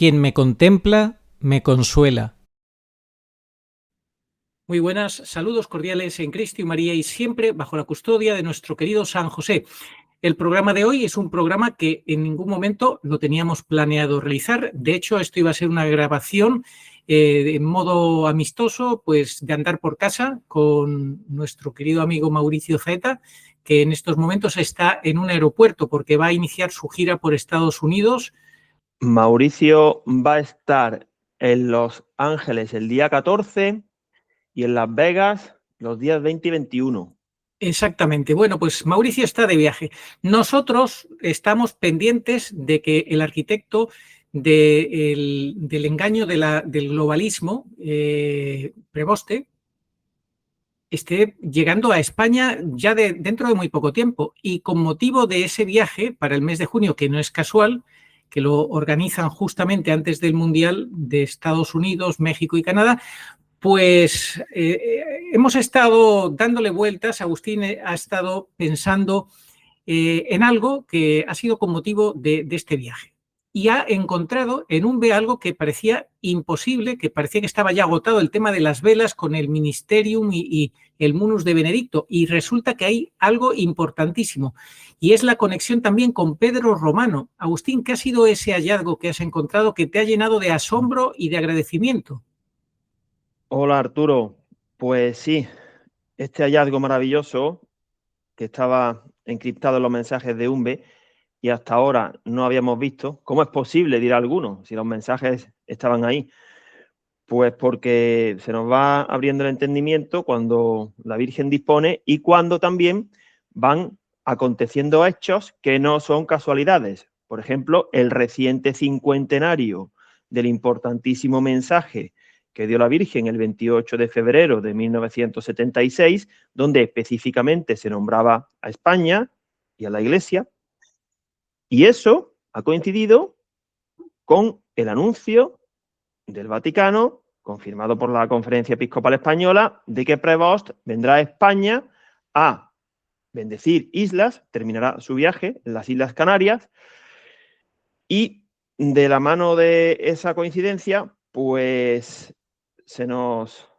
Quien me contempla, me consuela. Muy buenas, saludos cordiales en Cristo y María y siempre bajo la custodia de nuestro querido San José. El programa de hoy es un programa que en ningún momento lo teníamos planeado realizar. De hecho, esto iba a ser una grabación en modo amistoso, pues de andar por casa con nuestro querido amigo Mauricio Zeta, que en estos momentos está en un aeropuerto porque va a iniciar su gira por Estados Unidos. Mauricio va a estar en Los Ángeles el día 14 y en Las Vegas los días 20 y 21. Exactamente. Bueno, pues Mauricio está de viaje. Nosotros estamos pendientes de que el arquitecto del engaño del globalismo, Preboste, esté llegando a España ya dentro de muy poco tiempo. Y con motivo de ese viaje para el mes de junio, que no es casual, que lo organizan justamente antes del Mundial de Estados Unidos, México y Canadá, pues hemos estado dándole vueltas. Agustín ha estado pensando en algo que ha sido con motivo de este viaje. Y ha encontrado en Umbe algo que parecía imposible, que parecía que estaba ya agotado, el tema de las velas con el Ministerium y el Munus de Benedicto. Y resulta que hay algo importantísimo, y es la conexión también con Pedro Romano. Agustín, ¿qué ha sido ese hallazgo que has encontrado que te ha llenado de asombro y de agradecimiento? Hola Arturo, pues sí, este hallazgo maravilloso que estaba encriptado en los mensajes de Umbe y hasta ahora no habíamos visto. ¿Cómo es posible, dirá alguno, si los mensajes estaban ahí? Pues porque se nos va abriendo el entendimiento cuando la Virgen dispone y cuando también van aconteciendo hechos que no son casualidades. Por ejemplo, el reciente cincuentenario del importantísimo mensaje que dio la Virgen el 28 de febrero de 1976, donde específicamente se nombraba a España y a la Iglesia, y eso ha coincidido con el anuncio del Vaticano, confirmado por la Conferencia Episcopal Española, de que Prevost vendrá a España a bendecir islas, terminará su viaje en las Islas Canarias, y de la mano de esa coincidencia, pues se nos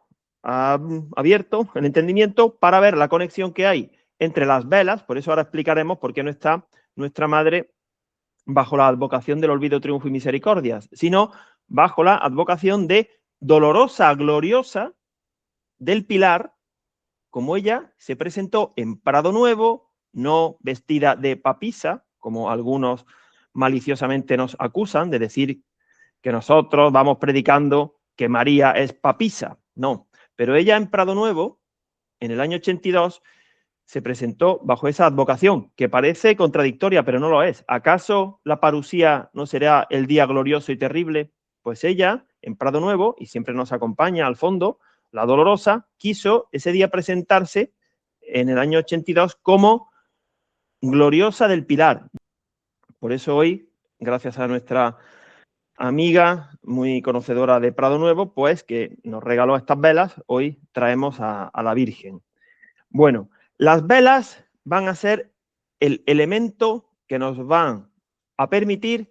ha abierto el entendimiento para ver la conexión que hay entre las velas. Por eso ahora explicaremos por qué no está nuestra Madre bajo la advocación del olvido, triunfo y misericordias, sino bajo la advocación de dolorosa, gloriosa del Pilar, como ella se presentó en Prado Nuevo, no vestida de papisa, como algunos maliciosamente nos acusan de decir que nosotros vamos predicando que María es papisa. No, pero ella en Prado Nuevo, en el año 82, se presentó bajo esa advocación, que parece contradictoria, pero no lo es. ¿Acaso la parusía no será el día glorioso y terrible? Pues ella, en Prado Nuevo, y siempre nos acompaña al fondo, la Dolorosa, quiso ese día presentarse en el año 82 como gloriosa del Pilar. Por eso hoy, gracias a nuestra amiga muy conocedora de Prado Nuevo, pues que nos regaló estas velas, hoy traemos a la Virgen. Bueno, las velas van a ser el elemento que nos van a permitir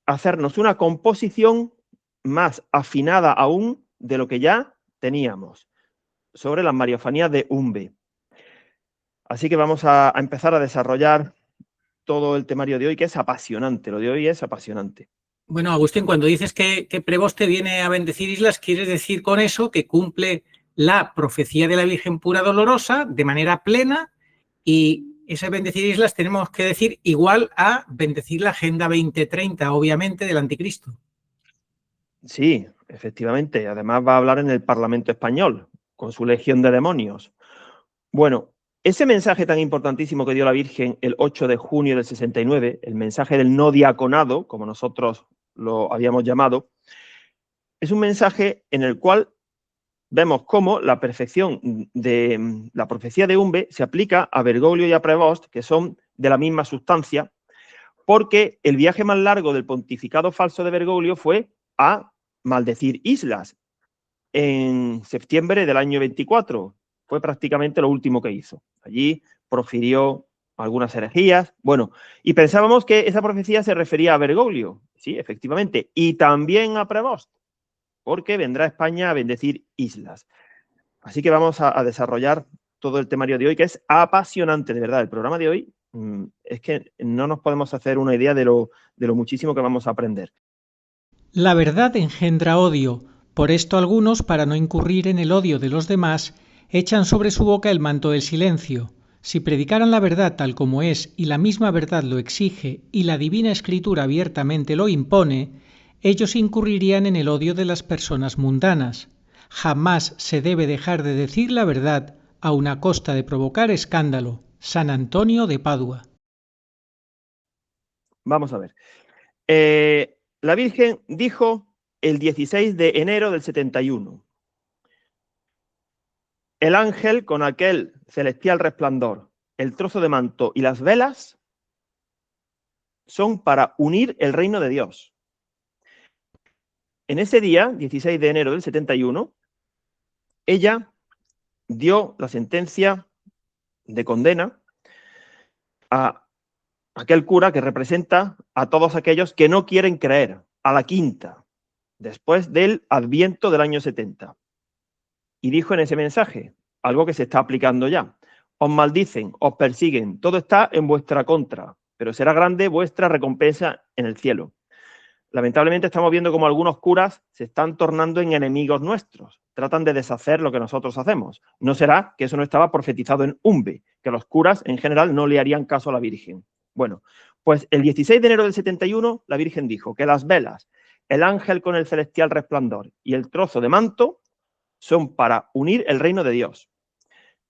hacernos una composición más afinada aún de lo que ya teníamos sobre las Mariofanías de Umbe. Así que vamos a empezar a desarrollar todo el temario de hoy, que es apasionante. Lo de hoy es apasionante. Bueno, Agustín, cuando dices que Preboste viene a bendecir islas, ¿quieres decir con eso que cumple la profecía de la Virgen Pura Dolorosa de manera plena? Y ese bendecir islas tenemos que decir igual a bendecir la Agenda 2030, obviamente, del Anticristo. Sí, efectivamente. Además va a hablar en el Parlamento español, con su legión de demonios. Bueno, ese mensaje tan importantísimo que dio la Virgen el 8 de junio del 69, el mensaje del no diaconado, como nosotros lo habíamos llamado, es un mensaje en el cual vemos cómo la perfección de la profecía de Umbe se aplica a Bergoglio y a Prevost, que son de la misma sustancia, porque el viaje más largo del pontificado falso de Bergoglio fue a maldecir islas en septiembre del año 24. Fue prácticamente lo último que hizo. Allí profirió algunas herejías. Bueno, y pensábamos que esa profecía se refería a Bergoglio, sí, efectivamente, y también a Prevost, porque vendrá a España a bendecir islas. Así que vamos a desarrollar todo el temario de hoy, que es apasionante, de verdad. El programa de hoy es que no nos podemos hacer una idea de lo muchísimo que vamos a aprender. La verdad engendra odio, por esto algunos, para no incurrir en el odio de los demás, echan sobre su boca el manto del silencio. Si predicaran la verdad tal como es y la misma verdad lo exige y la divina escritura abiertamente lo impone, ellos incurrirían en el odio de las personas mundanas. Jamás se debe dejar de decir la verdad aun a costa de provocar escándalo. San Antonio de Padua. Vamos a ver. La Virgen dijo el 16 de enero del 71. El ángel con aquel celestial resplandor, el trozo de manto y las velas son para unir el reino de Dios. En ese día, 16 de enero del 71, ella dio la sentencia de condena a aquel cura que representa a todos aquellos que no quieren creer, a la quinta, después del Adviento del año 70. Y dijo en ese mensaje, algo que se está aplicando ya: os maldicen, os persiguen, todo está en vuestra contra, pero será grande vuestra recompensa en el cielo. Lamentablemente estamos viendo como algunos curas se están tornando en enemigos nuestros, tratan de deshacer lo que nosotros hacemos. ¿No será que eso no estaba profetizado en Umbe, que los curas en general no le harían caso a la Virgen? Bueno, pues el 16 de enero del 71 la Virgen dijo que las velas, el ángel con el celestial resplandor y el trozo de manto son para unir el reino de Dios.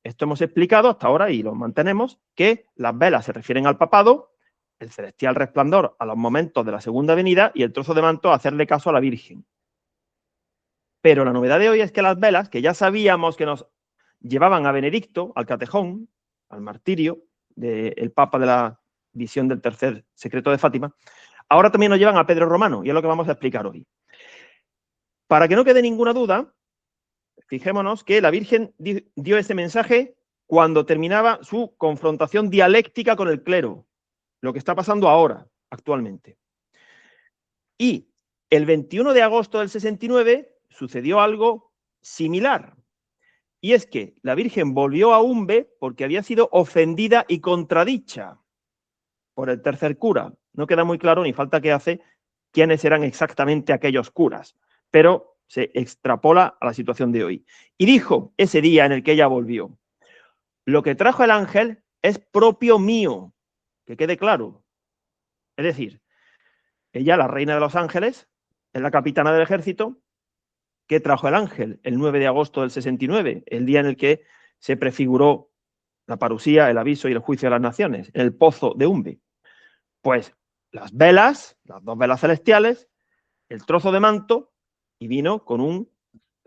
Esto hemos explicado hasta ahora y lo mantenemos, que las velas se refieren al papado, el celestial resplandor a los momentos de la segunda venida y el trozo de manto a hacerle caso a la Virgen. Pero la novedad de hoy es que las velas, que ya sabíamos que nos llevaban a Benedicto, al catejón, al martirio del Papa de la visión del tercer secreto de Fátima, ahora también nos llevan a Pedro Romano, y es lo que vamos a explicar hoy. Para que no quede ninguna duda, fijémonos que la Virgen dio ese mensaje cuando terminaba su confrontación dialéctica con el clero, lo que está pasando ahora, actualmente. Y el 21 de agosto del 69 sucedió algo similar. Y es que la Virgen volvió a Umbe porque había sido ofendida y contradicha por el tercer cura. No queda muy claro, ni falta que hace, quiénes eran exactamente aquellos curas, pero se extrapola a la situación de hoy. Y dijo ese día en el que ella volvió: lo que trajo el ángel es propio mío, que quede claro. Es decir, ella, la reina de los ángeles, es la capitana del ejército. ¿Qué trajo el ángel el 9 de agosto del 69, el día en el que se prefiguró la parusía, el aviso y el juicio de las naciones, en el pozo de Umbe? Pues las velas, las dos velas celestiales, el trozo de manto, y vino con un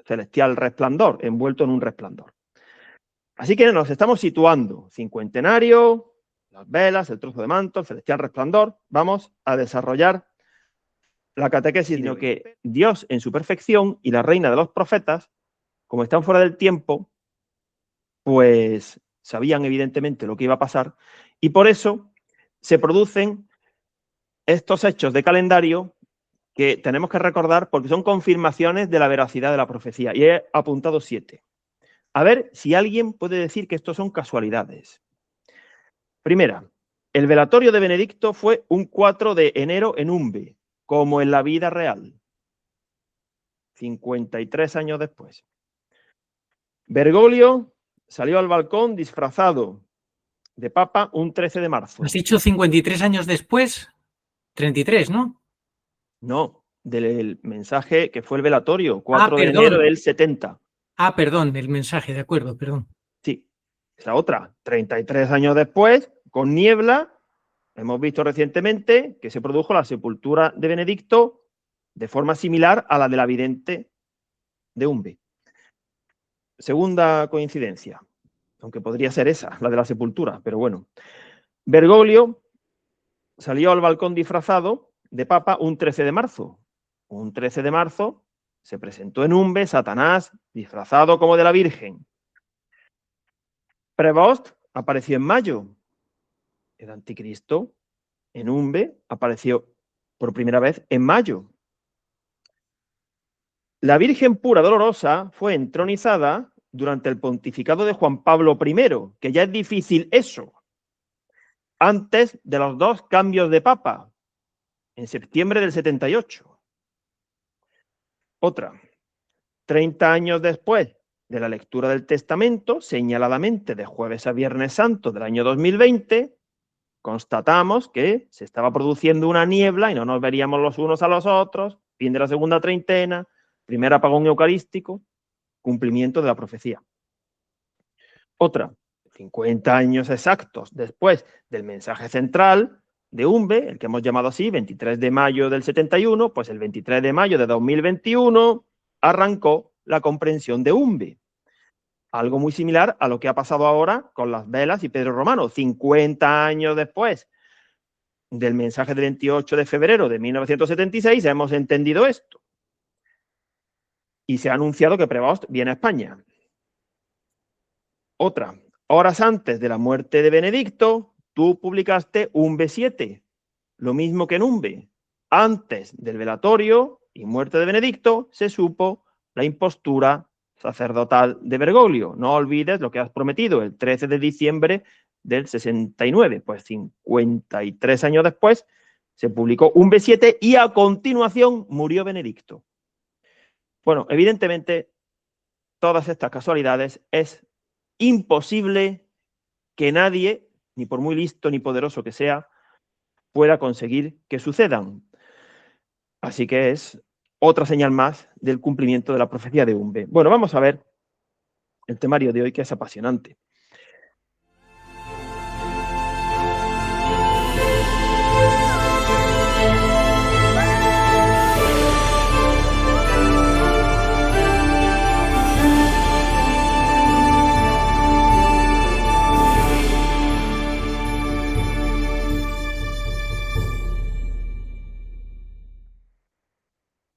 celestial resplandor, envuelto en un resplandor. Así que nos estamos situando: cincuentenario, las velas, el trozo de manto, el celestial resplandor. Vamos a desarrollar la catequesis, sino que Dios en su perfección y la reina de los profetas, como están fuera del tiempo, pues sabían evidentemente lo que iba a pasar, y por eso se producen estos hechos de calendario que tenemos que recordar porque son confirmaciones de la veracidad de la profecía, y he apuntado 7. A ver si alguien puede decir que estos son casualidades. Primera, el velatorio de Benedicto fue un 4 de enero en Umbe, como en la vida real, 53 años después. Bergoglio salió al balcón disfrazado de papa un 13 de marzo. ¿Has dicho 53 años después? 33, ¿no? No, del mensaje que fue el velatorio, 4 de enero del 70. Ah, perdón, el mensaje, de acuerdo, perdón. Sí, esa otra, 33 años después, con niebla. Hemos visto recientemente que se produjo la sepultura de Benedicto de forma similar a la de la vidente de Umbe. Segunda coincidencia, aunque podría ser esa, la de la sepultura, pero bueno. Bergoglio salió al balcón disfrazado de papa un 13 de marzo. Un 13 de marzo se presentó en Umbe Satanás disfrazado como de la Virgen. Prevost apareció en mayo. El anticristo en Umbe apareció por primera vez en mayo. La Virgen Pura Dolorosa fue entronizada durante el pontificado de Juan Pablo I, que ya es difícil eso, antes de los 2 cambios de papa, en septiembre del 78. Otra, 30 años después de la lectura del testamento, señaladamente de jueves a viernes santo del año 2020, constatamos que se estaba produciendo una niebla y no nos veríamos los unos a los otros, fin de la segunda treintena, primer apagón eucarístico, cumplimiento de la profecía. Otra, 50 años exactos después del mensaje central de Umbe, el que hemos llamado así, 23 de mayo del 71, pues el 23 de mayo de 2021 arrancó la comprensión de Umbe. Algo muy similar a lo que ha pasado ahora con las velas y Pedro Romano, 50 años después del mensaje del 28 de febrero de 1976, hemos entendido esto. Y se ha anunciado que Prevost viene a España. Otra, horas antes de la muerte de Benedicto, tú publicaste Umbe 7, lo mismo que en Umbe. Antes del velatorio y muerte de Benedicto se supo la impostura sacerdotal de Bergoglio. No olvides lo que has prometido el 13 de diciembre del 69. Pues 53 años después se publicó Umbe 7 y a continuación murió Benedicto. Bueno, evidentemente, todas estas casualidades es imposible que nadie, ni por muy listo ni poderoso que sea, pueda conseguir que sucedan. Así que es otra señal más del cumplimiento de la profecía de Umbe. Bueno, vamos a ver el temario de hoy, que es apasionante.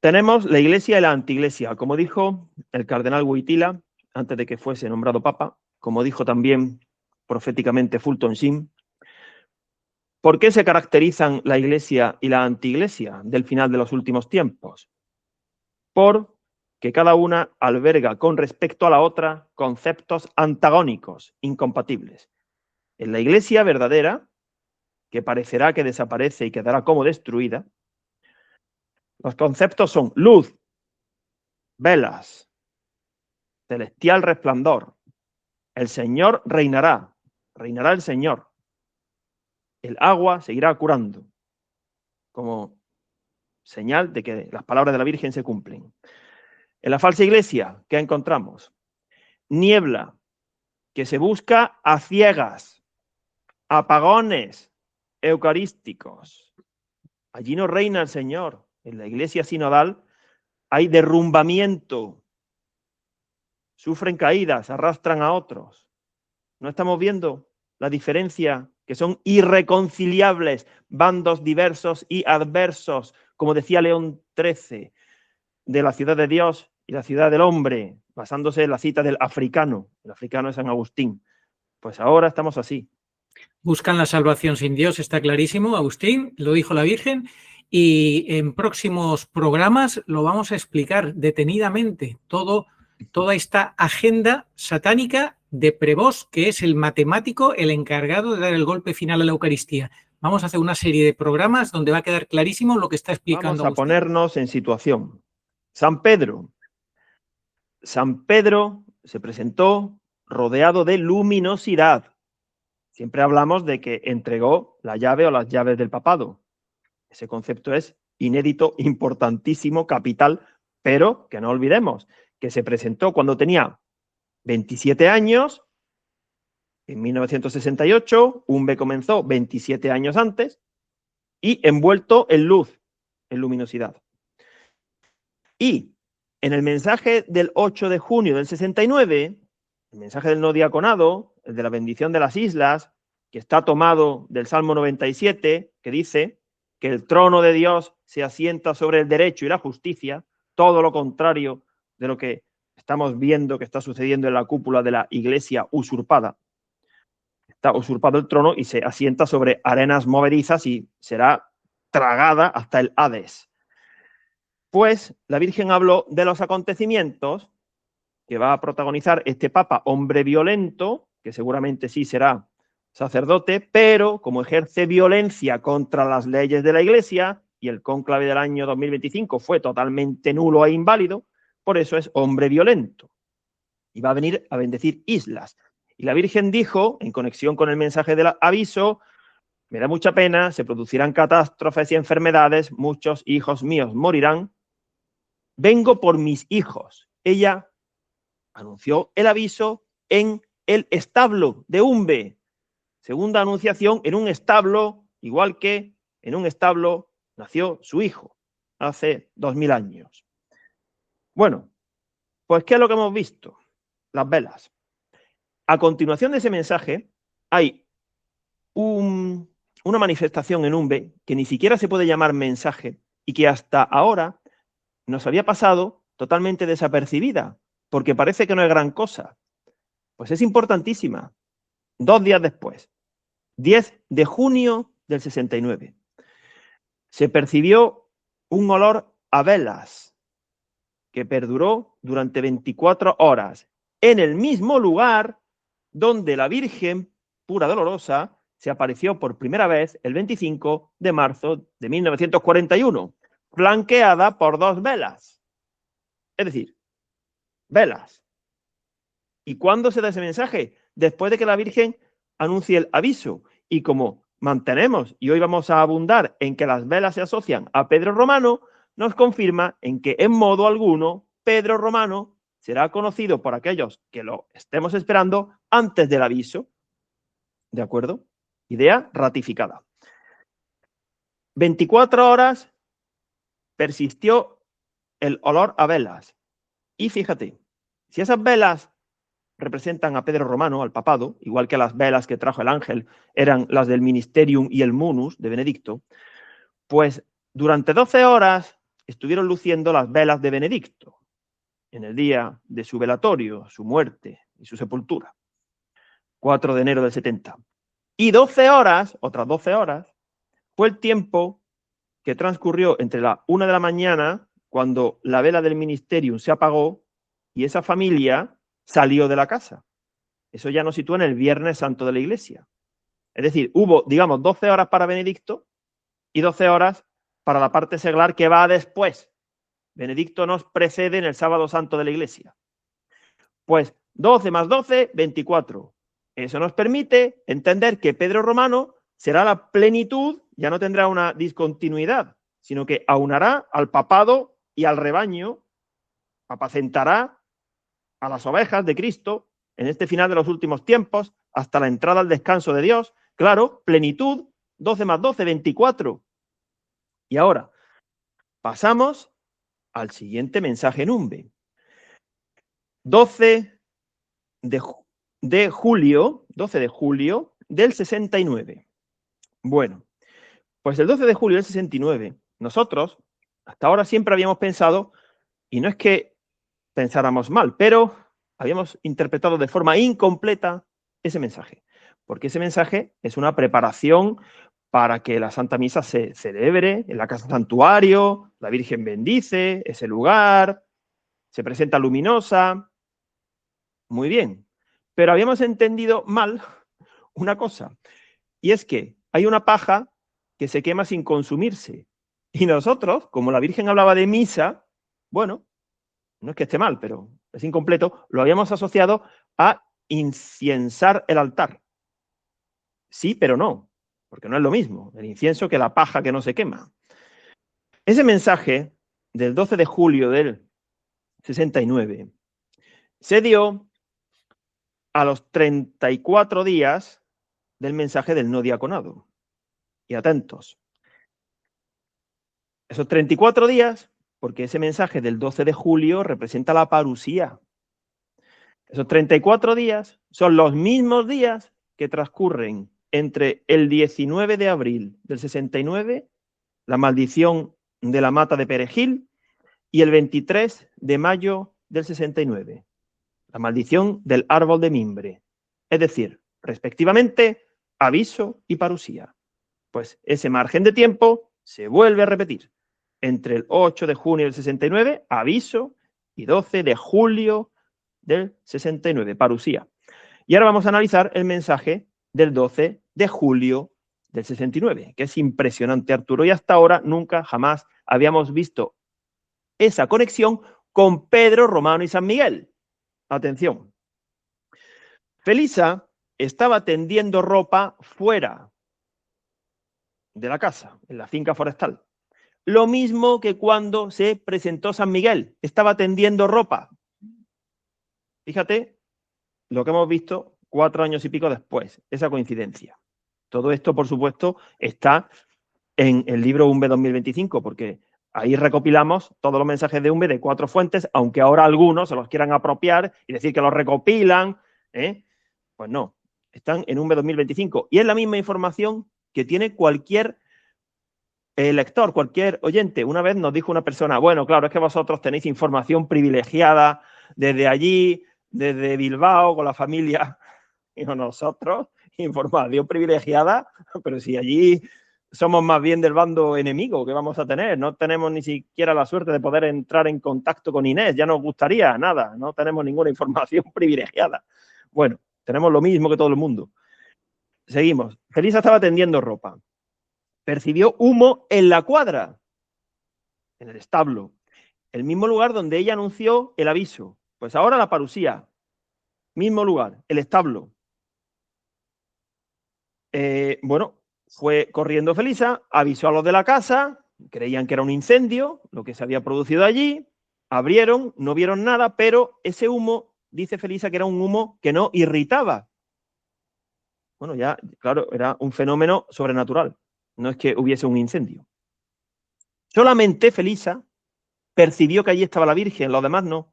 Tenemos la iglesia y la antiglesia. Como dijo el cardenal Wojtyla, antes de que fuese nombrado papa, como dijo también proféticamente Fulton Sheen, ¿por qué se caracterizan la iglesia y la antiglesia del final de los últimos tiempos? Porque cada una alberga con respecto a la otra conceptos antagónicos, incompatibles. En la iglesia verdadera, que parecerá que desaparece y quedará como destruida, los conceptos son luz, velas, celestial resplandor, el Señor reinará, reinará el Señor, el agua seguirá curando, como señal de que las palabras de la Virgen se cumplen. En la falsa iglesia, ¿qué encontramos? Niebla, que se busca a ciegas, apagones eucarísticos. Allí no reina el Señor. En la iglesia sinodal hay derrumbamiento, sufren caídas, arrastran a otros. ¿No estamos viendo la diferencia? Que son irreconciliables, bandos diversos y adversos, como decía León XIII, de la ciudad de Dios y la ciudad del hombre, basándose en la cita del africano. El africano es San Agustín. Pues ahora estamos así. Buscan la salvación sin Dios, está clarísimo, Agustín, lo dijo la Virgen, y en próximos programas lo vamos a explicar detenidamente, toda esta agenda satánica de Prevost, que es el matemático, el encargado de dar el golpe final a la Eucaristía. Vamos a hacer una serie de programas donde va a quedar clarísimo lo que está explicando Vamos a Agustín. ponernos en situación. San Pedro. San Pedro se presentó rodeado de luminosidad. Siempre hablamos de que entregó la llave o las llaves del papado. Ese concepto es inédito, importantísimo, capital, pero que no olvidemos que se presentó cuando tenía 27 años, en 1968, Umbe comenzó 27 años antes, y envuelto en luz, en luminosidad. Y en el mensaje del 8 de junio del 69, el mensaje del no diaconado, el de la bendición de las islas, que está tomado del Salmo 97, que dice que el trono de Dios se asienta sobre el derecho y la justicia, todo lo contrario de lo que estamos viendo que está sucediendo en la cúpula de la iglesia usurpada. está usurpado el trono y se asienta sobre arenas movedizas y será tragada hasta el Hades. Pues la Virgen habló de los acontecimientos que va a protagonizar este papa hombre violento, que seguramente sí será sacerdote, pero como ejerce violencia contra las leyes de la Iglesia, y el cónclave del año 2025 fue totalmente nulo e inválido, por eso es hombre violento. Y va a venir a bendecir islas. Y la Virgen dijo, en conexión con el mensaje del aviso, me da mucha pena, se producirán catástrofes y enfermedades, muchos hijos míos morirán. Vengo por mis hijos. Ella anunció el aviso en el establo de Umbe. Segunda anunciación, en un establo, igual que en un establo nació su hijo hace 2000 años. Bueno, pues ¿qué es lo que hemos visto? Las velas. A continuación de ese mensaje hay una manifestación en Umbe que ni siquiera se puede llamar mensaje y que hasta ahora nos había pasado totalmente desapercibida, porque parece que no es gran cosa. Pues es importantísima. 2 días después, 10 de junio del 69, se percibió un olor a velas que perduró durante 24 horas en el mismo lugar donde la Virgen pura dolorosa se apareció por primera vez el 25 de marzo de 1941, flanqueada por 2 velas. Es decir, velas. ¿Y cuándo se da ese mensaje? Después de que la Virgen anuncie el aviso. Y como mantenemos, y hoy vamos a abundar en que las velas se asocian a Pedro Romano, nos confirma en que en modo alguno Pedro Romano será conocido por aquellos que lo estemos esperando antes del aviso. ¿De acuerdo? Idea ratificada. 24 horas persistió el olor a velas. Y fíjate, si esas velas representan a Pedro Romano, al papado, igual que las velas que trajo el ángel eran las del Ministerium y el Munus de Benedicto, pues durante 12 horas estuvieron luciendo las velas de Benedicto en el día de su velatorio, su muerte y su sepultura, 4 de enero del 70. Y 12 horas, otras 12 horas, fue el tiempo que transcurrió entre la 1 de la mañana, cuando la vela del Ministerium se apagó y esa familia salió de la casa. Eso ya nos sitúa en el Viernes Santo de la Iglesia. Es decir, hubo, digamos, 12 horas para Benedicto y 12 horas para la parte seglar que va después. Benedicto nos precede en el Sábado Santo de la Iglesia. Pues 12 más 12, 24. Eso nos permite entender que Pedro Romano será la plenitud, ya no tendrá una discontinuidad, sino que aunará al papado y al rebaño, apacentará a las ovejas de Cristo en este final de los últimos tiempos, hasta la entrada al descanso de Dios. Claro, plenitud, 12 más 12, 24. Y ahora, pasamos al siguiente mensaje en Umbe. 12 de julio del 69. Bueno, pues el 12 de julio del 69, nosotros hasta ahora siempre habíamos pensado, y no es que pensáramos mal, pero habíamos interpretado de forma incompleta ese mensaje, porque ese mensaje es una preparación para que la Santa Misa se celebre en la casa santuario, la Virgen bendice ese lugar, se presenta luminosa. Muy bien, pero habíamos entendido mal una cosa, y es que hay una paja que se quema sin consumirse, y nosotros, como la Virgen hablaba de misa, bueno, no es que esté mal, pero es incompleto, lo habíamos asociado a inciensar el altar. Sí, pero no, porque no es lo mismo el incienso que la paja que no se quema. Ese mensaje del 12 de julio del 69 se dio a los 34 días del mensaje del no diaconado. Y atentos. Esos 34 días, porque ese mensaje del 12 de julio representa la parusía. Esos 34 días son los mismos días que transcurren entre el 19 de abril del 69, la maldición de la mata de Perejil, y el 23 de mayo del 69, la maldición del árbol de mimbre. Es decir, respectivamente, aviso y parusía. Pues ese margen de tiempo se vuelve a repetir. Entre el 8 de junio del 69, aviso, y 12 de julio del 69, parusía. Y ahora vamos a analizar el mensaje del 12 de julio del 69, que es impresionante, Arturo, y hasta ahora nunca, jamás habíamos visto esa conexión con Pedro, Romano y San Miguel. Atención. Felisa estaba tendiendo ropa fuera de la casa, en la finca forestal. Lo mismo que cuando se presentó San Miguel, estaba tendiendo ropa. Fíjate lo que hemos visto 4 años y pico después, esa coincidencia. Todo esto, por supuesto, está en el libro UNBE 2025, porque ahí recopilamos todos los mensajes de UNBE de 4 fuentes, aunque ahora algunos se los quieran apropiar y decir que los recopilan, pues no, están en UNBE 2025. Y es la misma información que tiene cualquier lector, cualquier oyente. Una vez nos dijo una persona, bueno, claro, es que vosotros tenéis información privilegiada desde allí, desde Bilbao, con la familia, y nosotros, información privilegiada, pero si allí somos más bien del bando enemigo que vamos a tener, no tenemos ni siquiera la suerte de poder entrar en contacto con Inés, ya nos gustaría, nada, no tenemos ninguna información privilegiada. Bueno, tenemos lo mismo que todo el mundo. Seguimos. Felisa estaba tendiendo ropa. Percibió humo en la cuadra, en el establo, el mismo lugar donde ella anunció el aviso. Pues ahora la parusía, mismo lugar, el establo. Bueno, fue corriendo Felisa, avisó a los de la casa, creían que era un incendio, lo que se había producido allí, abrieron, no vieron nada, pero ese humo, dice Felisa, que era un humo que no irritaba. Bueno, ya, claro, era un fenómeno sobrenatural, no es que hubiese un incendio. Solamente Felisa percibió que allí estaba la Virgen, los demás no.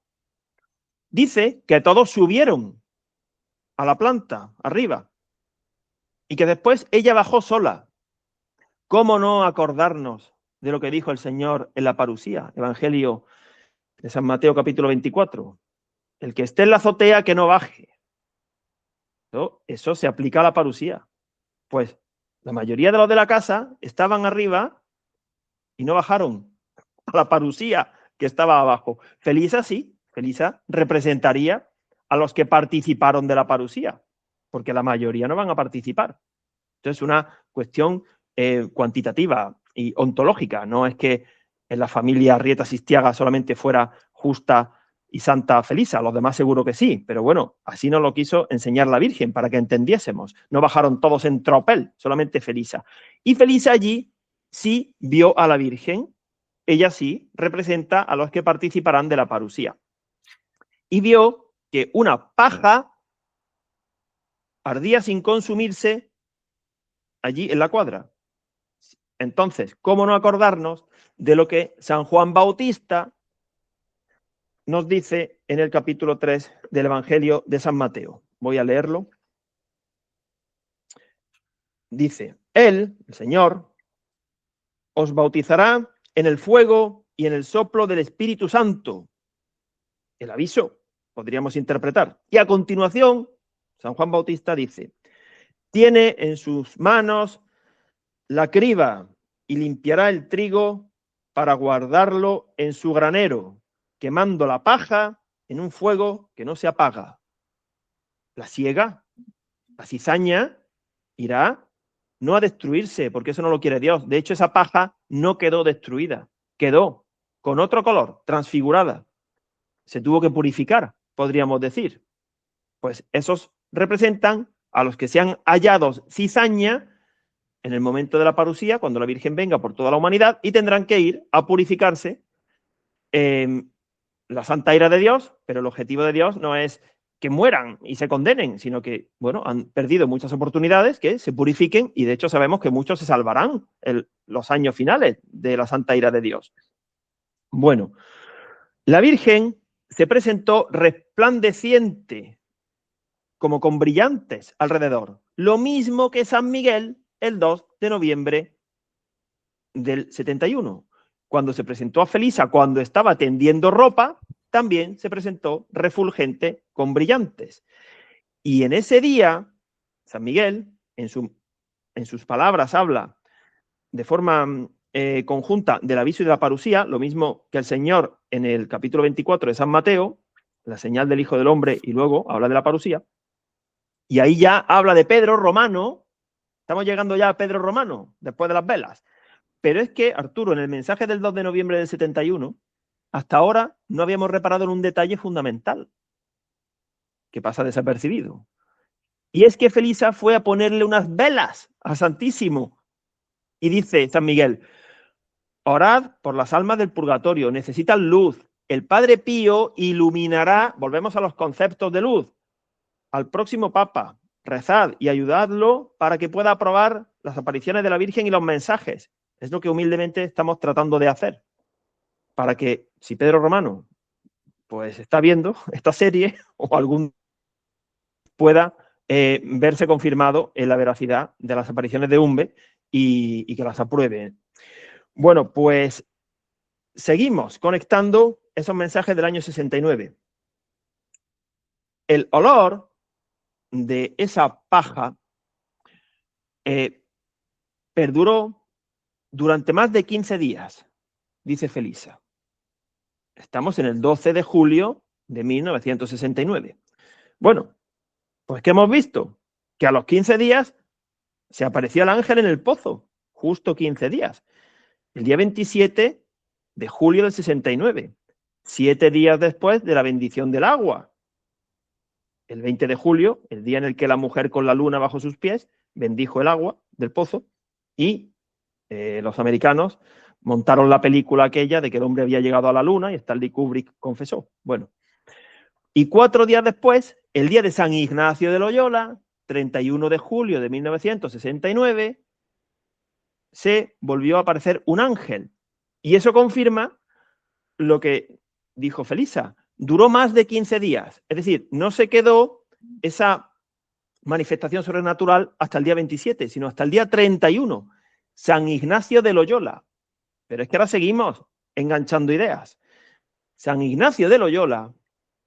Dice que todos subieron a la planta, arriba, y que después ella bajó sola. ¿Cómo no acordarnos de lo que dijo el Señor en la parusía? Evangelio de San Mateo, capítulo 24. El que esté en la azotea, que no baje. Eso se aplica a la parusía. Pues la mayoría de los de la casa estaban arriba y no bajaron a la parusía que estaba abajo. Felisa sí, Felisa representaría a los que participaron de la parusía, porque la mayoría no van a participar. Entonces, una cuestión cuantitativa y ontológica. No es que en la familia Arrieta-Sistiaga solamente fuera justa y santa Felisa, los demás seguro que sí, pero bueno, así nos lo quiso enseñar la Virgen para que entendiésemos. No bajaron todos en tropel, solamente Felisa. Y Felisa allí sí vio a la Virgen, ella sí representa a los que participarán de la parusía. Y vio que una paja ardía sin consumirse allí en la cuadra. Entonces, ¿cómo no acordarnos de lo que San Juan Bautista nos dice en el capítulo 3 del Evangelio de San Mateo? Voy a leerlo. Dice, Él, el Señor, os bautizará en el fuego y en el soplo del Espíritu Santo. El aviso, podríamos interpretar. Y a continuación, San Juan Bautista dice, tiene en sus manos la criba y limpiará el trigo para guardarlo en su granero, quemando la paja en un fuego que no se apaga. La siega, la cizaña, irá no a destruirse, porque eso no lo quiere Dios. De hecho, esa paja no quedó destruida, quedó con otro color, transfigurada. Se tuvo que purificar, podríamos decir. Pues esos representan a los que sean hallados cizaña en el momento de la parusía, cuando la Virgen venga por toda la humanidad, y tendrán que ir a purificarse la santa ira de Dios, pero el objetivo de Dios no es que mueran y se condenen, sino que, bueno, han perdido muchas oportunidades, que se purifiquen, y de hecho sabemos que muchos se salvarán en los años finales de la santa ira de Dios. Bueno, la Virgen se presentó resplandeciente, como con brillantes alrededor, lo mismo que San Miguel el 2 de noviembre del 71. Cuando se presentó a Felisa, cuando estaba tendiendo ropa, también se presentó refulgente con brillantes. Y en ese día, San Miguel, en sus palabras, habla de forma conjunta del aviso y de la parusía, lo mismo que el Señor en el capítulo 24 de San Mateo, la señal del Hijo del Hombre, y luego habla de la parusía. Y ahí ya habla de Pedro Romano. Estamos llegando ya a Pedro Romano, después de las velas. Pero es que, Arturo, en el mensaje del 2 de noviembre del 71, hasta ahora no habíamos reparado en un detalle fundamental que pasa desapercibido. Y es que Felisa fue a ponerle unas velas al Santísimo. Y dice San Miguel: orad por las almas del purgatorio, necesitan luz. El Padre Pío iluminará, volvemos a los conceptos de luz, al próximo Papa. Rezad y ayudadlo para que pueda aprobar las apariciones de la Virgen y los mensajes. Es lo que humildemente estamos tratando de hacer. Para que, si Pedro Romano pues está viendo esta serie o algún pueda verse confirmado en la veracidad de las apariciones de Umbe y que las apruebe. Bueno, pues seguimos conectando esos mensajes del año 69. El olor de esa paja perduró durante más de 15 días, dice Felisa. Estamos en el 12 de julio de 1969. Bueno, pues ¿qué hemos visto? Que a los 15 días se apareció el ángel en el pozo, justo 15 días. El día 27 de julio del 69, 7 días después de la bendición del agua. El 20 de julio, el día en el que la mujer con la luna bajo sus pies bendijo el agua del pozo y los americanos montaron la película aquella de que el hombre había llegado a la luna y Stanley Kubrick confesó. Bueno, y 4 días después, el día de San Ignacio de Loyola, 31 de julio de 1969, se volvió a aparecer un ángel. Y eso confirma lo que dijo Felisa. Duró más de 15 días. Es decir, no se quedó esa manifestación sobrenatural hasta el día 27, sino hasta el día 31. San Ignacio de Loyola. Pero es que ahora seguimos enganchando ideas. San Ignacio de Loyola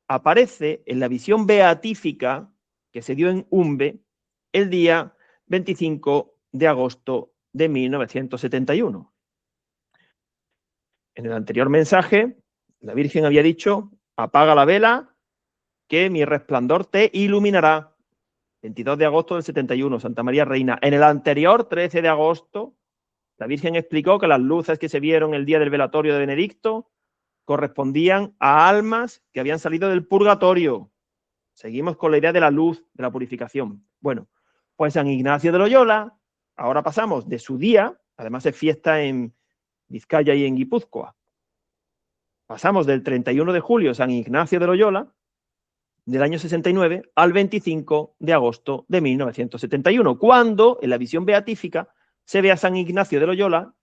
aparece en la visión beatífica que se dio en Umbe el día 25 de agosto de 1971. En el anterior mensaje, la Virgen había dicho: apaga la vela, que mi resplandor te iluminará. 22 de agosto del 71, Santa María Reina. En el anterior, 13 de agosto, la Virgen explicó que las luces que se vieron el día del velatorio de Benedicto correspondían a almas que habían salido del purgatorio. Seguimos con la idea de la luz, de la purificación. Bueno, pues San Ignacio de Loyola, ahora pasamos de su día, además es fiesta en Vizcaya y en Guipúzcoa. Pasamos del 31 de julio, San Ignacio de Loyola, del año 69, al 25 de agosto de 1971, cuando en la visión beatífica se ve a San Ignacio de Loyola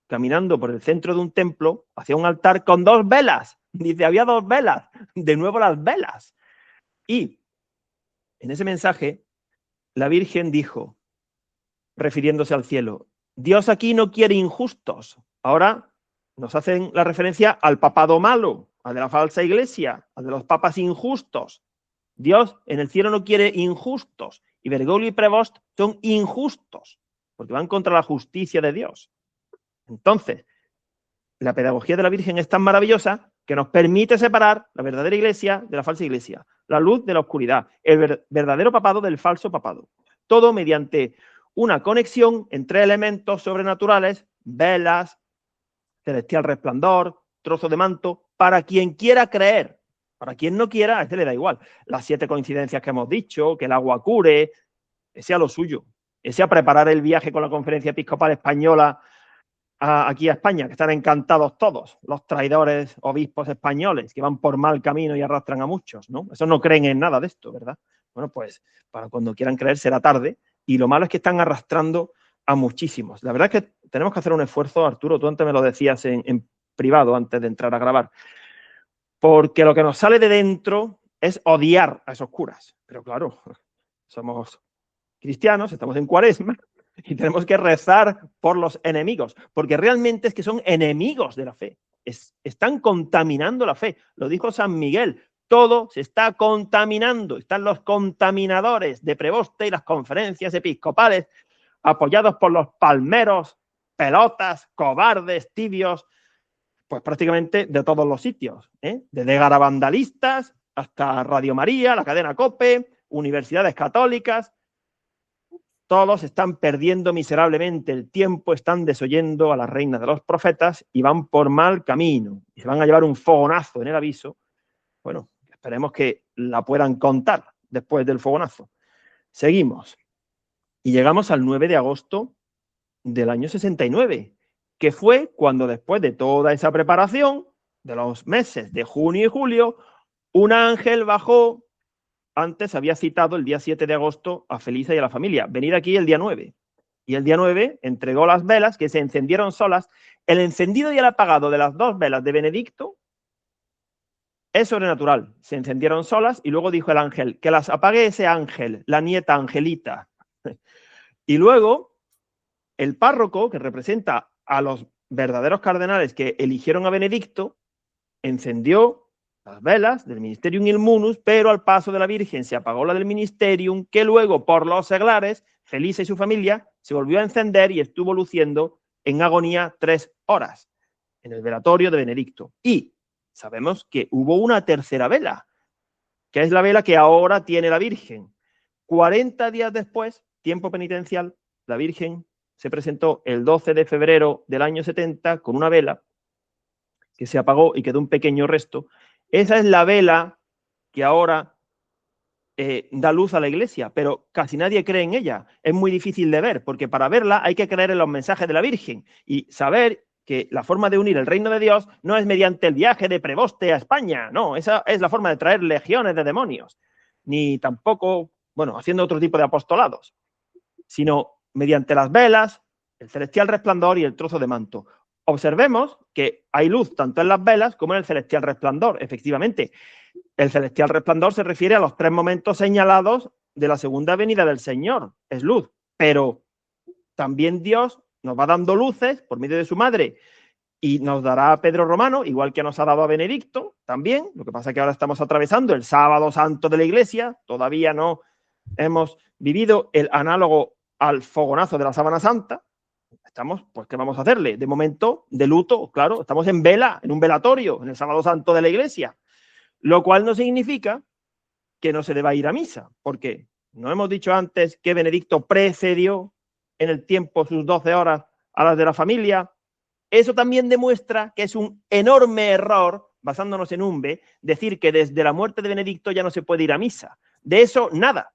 caminando por el centro de un templo hacia un altar con 2 velas. Dice, había 2 velas, de nuevo las velas. Y en ese mensaje, la Virgen dijo, refiriéndose al cielo, Dios aquí no quiere injustos. Ahora nos hacen la referencia al papado malo, al de la falsa iglesia, al de los papas injustos. Dios en el cielo no quiere injustos. Y Bergoglio y Prevost son injustos, porque van contra la justicia de Dios. Entonces, la pedagogía de la Virgen es tan maravillosa que nos permite separar la verdadera iglesia de la falsa iglesia, la luz de la oscuridad, el verdadero papado del falso papado. Todo mediante una conexión entre elementos sobrenaturales, velas, celestial resplandor, trozo de manto, para quien quiera creer. Para quien no quiera, a este le da igual. Las 7 coincidencias que hemos dicho, que el agua cure, ese a lo suyo. Ese a preparar el viaje con la Conferencia Episcopal Española aquí a España, que están encantados todos, los traidores obispos españoles que van por mal camino y arrastran a muchos, ¿no? Esos no creen en nada de esto, ¿verdad? Bueno, pues para cuando quieran creer será tarde, y lo malo es que están arrastrando a muchísimos. La verdad es que tenemos que hacer un esfuerzo, Arturo, tú antes me lo decías en privado, antes de entrar a grabar, porque lo que nos sale de dentro es odiar a esos curas. Pero claro, somos cristianos, estamos en Cuaresma, y tenemos que rezar por los enemigos, porque realmente es que son enemigos de la fe. Están contaminando la fe. Lo dijo San Miguel, todo se está contaminando. Están los contaminadores de Preboste y las conferencias episcopales apoyados por los palmeros, pelotas, cobardes, tibios, pues prácticamente de todos los sitios, desde garabandalistas hasta Radio María, la cadena COPE, universidades católicas. Todos están perdiendo miserablemente el tiempo, están desoyendo a la reina de los profetas y van por mal camino. Y se van a llevar un fogonazo en el aviso. Bueno, esperemos que la puedan contar después del fogonazo. Seguimos. Y llegamos al 9 de agosto del año 69, que fue cuando después de toda esa preparación, de los meses de junio y julio, un ángel bajó. Antes había citado el día 7 de agosto a Felisa y a la familia. Venid aquí el día 9. Y el día 9 entregó las velas que se encendieron solas. El encendido y el apagado de las dos velas de Benedicto es sobrenatural. Se encendieron solas y luego dijo el ángel, que las apague ese ángel, la nieta Angelita. Y luego el párroco, que representa a los verdaderos cardenales que eligieron a Benedicto, encendió las velas del Ministerium Illuminus, pero al paso de la Virgen se apagó la del Ministerium, que luego por los seglares, Felisa y su familia, se volvió a encender y estuvo luciendo en agonía 3 horas en el velatorio de Benedicto. Y sabemos que hubo una tercera vela, que es la vela que ahora tiene la Virgen. 40 días después, tiempo penitencial, la Virgen se presentó el 12 de febrero del año 70 con una vela que se apagó y quedó un pequeño resto. Esa es la vela que ahora da luz a la iglesia, pero casi nadie cree en ella. Es muy difícil de ver, porque para verla hay que creer en los mensajes de la Virgen y saber que la forma de unir el reino de Dios no es mediante el viaje de Preboste a España, no, esa es la forma de traer legiones de demonios, ni tampoco, bueno, haciendo otro tipo de apostolados, sino mediante las velas, el celestial resplandor y el trozo de manto. Observemos que hay luz tanto en las velas como en el celestial resplandor. Efectivamente, el celestial resplandor se refiere a los 3 momentos señalados de la segunda venida del Señor. Es luz, pero también Dios nos va dando luces por medio de su madre y nos dará a Pedro Romano, igual que nos ha dado a Benedicto también. Lo que pasa es que ahora estamos atravesando el sábado santo de la iglesia, todavía no hemos vivido el análogo al fogonazo de la sábana santa. Estamos, pues, ¿qué vamos a hacerle? De momento, de luto, claro, estamos en vela, en un velatorio, en el sábado santo de la iglesia, lo cual no significa que no se deba ir a misa, porque no hemos dicho antes que Benedicto precedió en el tiempo sus 12 horas a las de la familia. Eso también demuestra que es un enorme error, basándonos en Umbe, decir que desde la muerte de Benedicto ya no se puede ir a misa. De eso, nada.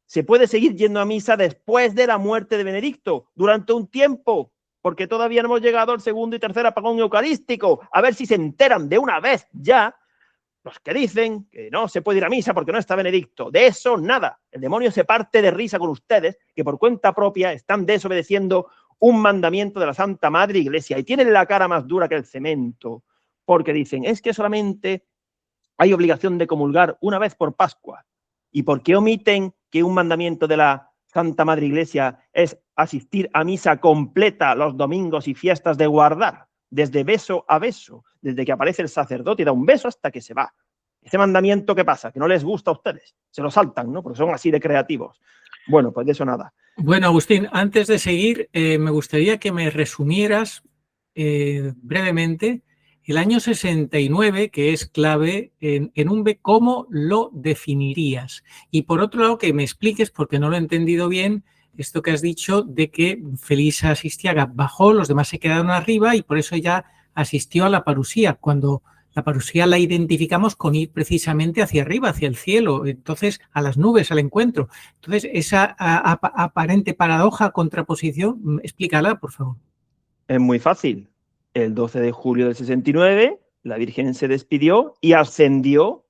Se puede seguir yendo a misa después de la muerte de Benedicto, durante un tiempo, porque todavía no hemos llegado al segundo y tercer apagón eucarístico. A ver si se enteran de una vez ya los que dicen que no se puede ir a misa porque no está Benedicto. De eso nada. El demonio se parte de risa con ustedes, que por cuenta propia están desobedeciendo un mandamiento de la Santa Madre Iglesia y tienen la cara más dura que el cemento, porque dicen, es que solamente hay obligación de comulgar una vez por Pascua. ¿Y por qué omiten que un mandamiento de la Santa Madre Iglesia es asistir a misa completa los domingos y fiestas de guardar, desde beso a beso, desde que aparece el sacerdote y da un beso hasta que se va? Ese mandamiento, ¿qué pasa? Que no les gusta a ustedes, se lo saltan, ¿no? Porque son así de creativos. Bueno, pues de eso nada. Bueno, Agustín, antes de seguir, me gustaría que me resumieras brevemente el año 69, que es clave en Umbe, ¿cómo lo definirías? Y por otro lado, que me expliques, porque no lo he entendido bien, esto que has dicho de que Felisa Asistiaga bajó, los demás se quedaron arriba y por eso ella asistió a la parusía, cuando la parusía la identificamos con ir precisamente hacia arriba, hacia el cielo, entonces a las nubes, al encuentro. Entonces, esa aparente paradoja, contraposición, explícala, por favor. Es muy fácil. El 12 de julio del 69, la Virgen se despidió y ascendió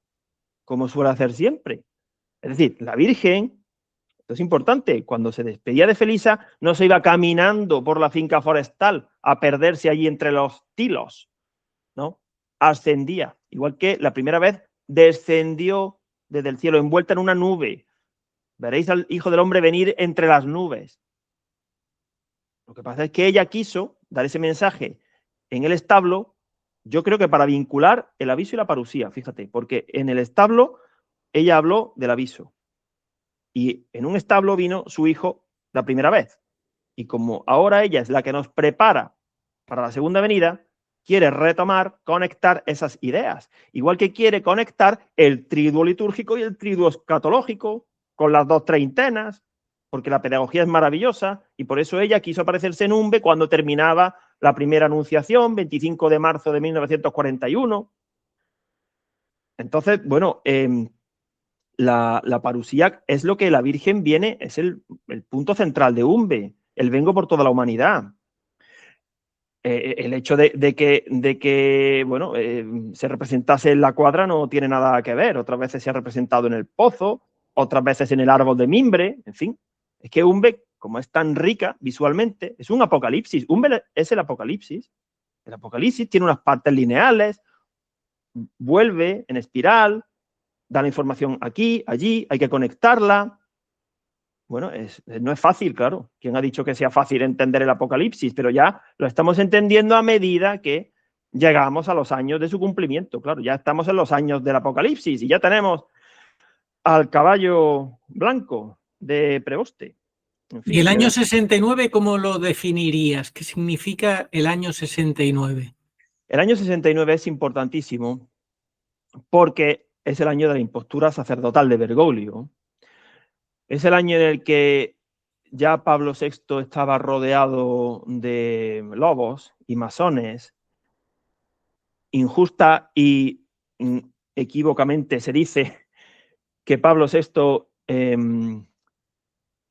como suele hacer siempre. Es decir, la Virgen, esto es importante, cuando se despedía de Felisa, no se iba caminando por la finca forestal a perderse allí entre los tilos, ¿no? Ascendía, igual que la primera vez descendió desde el cielo, envuelta en una nube. Veréis al Hijo del Hombre venir entre las nubes. Lo que pasa es que ella quiso dar ese mensaje en el establo Yo creo que para vincular el aviso y la parusía, fíjate, porque en el establo ella habló del aviso y en un establo vino su hijo la primera vez. Y como ahora ella es la que nos prepara para la segunda venida, quiere retomar, conectar esas ideas. Igual que quiere conectar el triduo litúrgico y el triduo escatológico con las dos treintenas, porque la pedagogía es maravillosa y por eso ella quiso aparecerse en Umbe cuando terminaba la primera anunciación, 25 de marzo de 1941. Entonces, bueno, la parusía es lo que la Virgen viene, es el punto central de Umbe, el vengo por toda la humanidad. El hecho de que bueno, se representase en la cuadra no tiene nada que ver. Otras veces se ha representado en el pozo, otras veces en el árbol de mimbre, en fin. Es que Umbe, como es tan rica visualmente, es un apocalipsis. Umbe es el apocalipsis. El apocalipsis tiene unas partes lineales, vuelve en espiral, da la información aquí, allí, hay que conectarla. Bueno, no es fácil, claro. ¿Quién ha dicho que sea fácil entender el apocalipsis? Pero ya lo estamos entendiendo a medida que llegamos a los años de su cumplimiento. Claro, ya estamos en los años del apocalipsis y ya tenemos al caballo blanco de Preboste. En fin, ¿Y el año 69 cómo lo definirías? ¿Qué significa el año 69? El año 69 es importantísimo porque es el año de la impostura sacerdotal de Bergoglio. Es el año en el que ya Pablo VI estaba rodeado de lobos y masones. Injusta y equívocamente se dice que Pablo VI